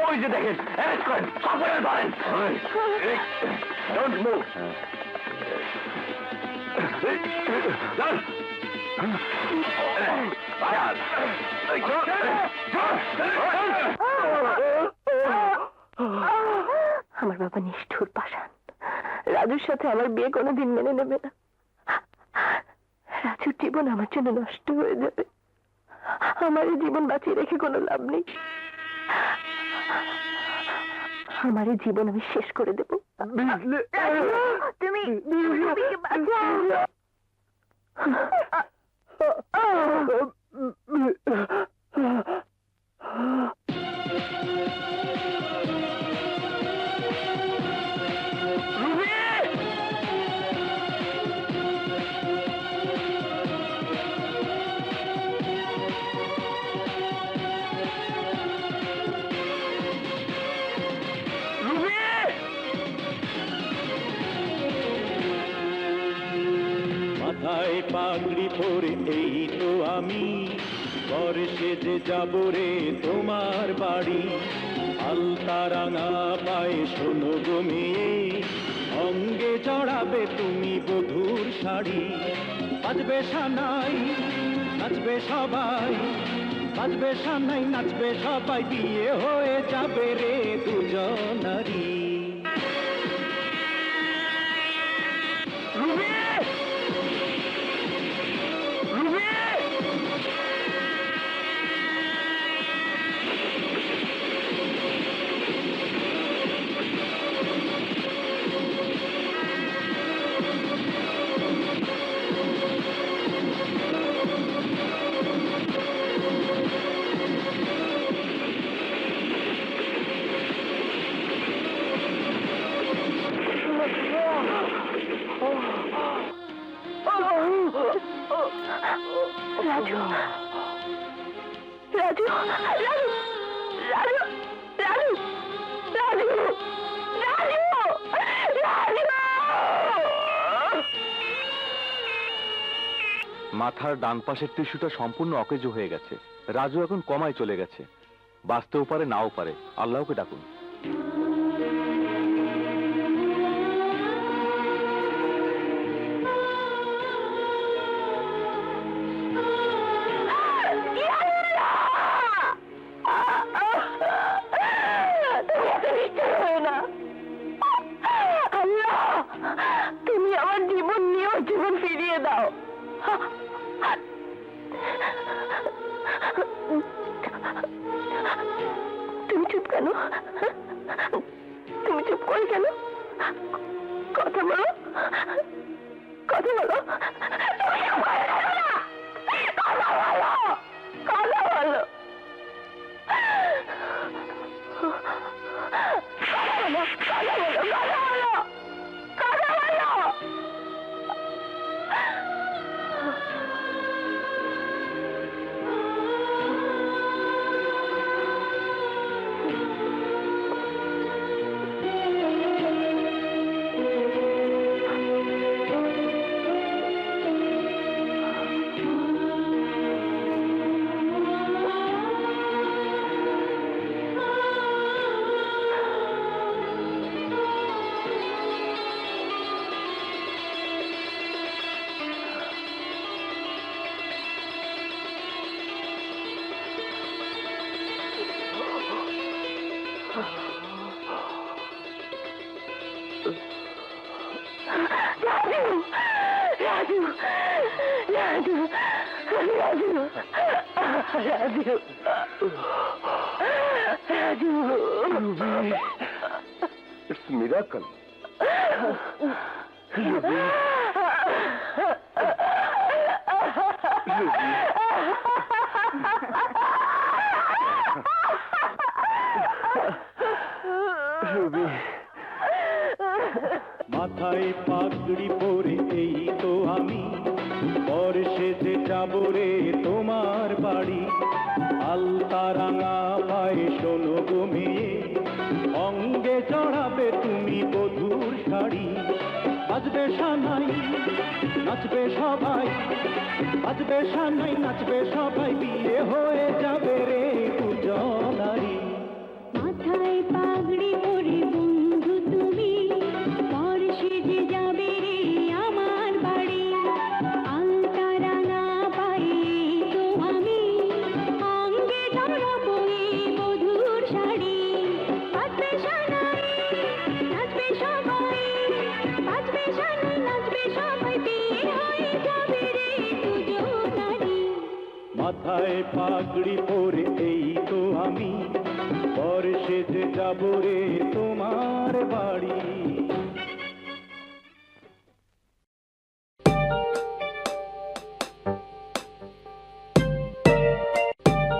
ওই যে দেখেন, অ্যারেস্ট করেন, সবাই ধরেন। Don't move. আমার বাবা নিষ্ঠুর পাষাণ। রাজুর সাথে আমার বিয়ে কোনোদিন মেনে নেবে না। রাজুর জীবন আমার জন্য নষ্ট হয়ে যাবে। আমার এই জীবন বাঁচিয়ে রেখে কোনো লাভ নেই। আমার এই জীবন আমি শেষ করে দেব। তুমি রুবিকে বাঁচাও। মাথায় পাগড়ি পরে এই তো আমি পরে সেজে যাব রে তোমার বাড়ি। আলতা রাঙা পায়ে শোনো গো মেয়ে, অঙ্গে জড়াবে তুমি বধূর শাড়ি। বাজবে সানাই নাচবে সবাই, বাজবে সানাই নাচবে সবাই, বিয়ে হয়ে যাবে রে দুজনারি। রাজু, রাজু, রাজু, রাজু, রাজু, রাজু, রাজু, রাজু। মাথার ডান পাশের টিস্যুটা সম্পূর্ণ অকেজ হয়ে গেছে। রাজু এখন কমায় চলে গেছে, বাঁচতেও পারে নাও পারে, আল্লাহকে ডাকুন। তুমি আমার জীবন নিয়েও জীবন ফিরিয়ে দাও। তুমি চুপ কেন? তুমি চুপ করে কেন? কথা বলো, কথা বলো, কথা বলো, কথা বলো, রাজু রাজু রাজু রাজু রাজু রাজু ইটস মিরাকল। মাথায় পাগড়ি পরে এই তো আমি পর সেজে যাব রে তোমার বাড়ি আলতা রাঙা পায়ে শোনো গো মেয়ে অঙ্গে চড়াবে তুমি বধূর শাড়ি বাজবে সানাই নাচবে সবাই বাজবে সানাই নাচবে সবাই বিয়ে হয়ে যাবে রে দুজনারি মাথায় পাগড়ি পরে বন্ধু তুমি পর সেজে যাবে রে আমার বাড়ি আলতা রাঙা পায়ে তো আমি অঙ্গে জড়াবো এই মধুর শাড়ি বাজবে সানাই নাচবে সবাই বাজবে সানাই নাচবে সবাই বিয়ে হয়ে যাবে রে দুজনারি মাথায় পাগড়ি পরে এই তো আমি পর সেজে যাব রে তোমার বাড়ি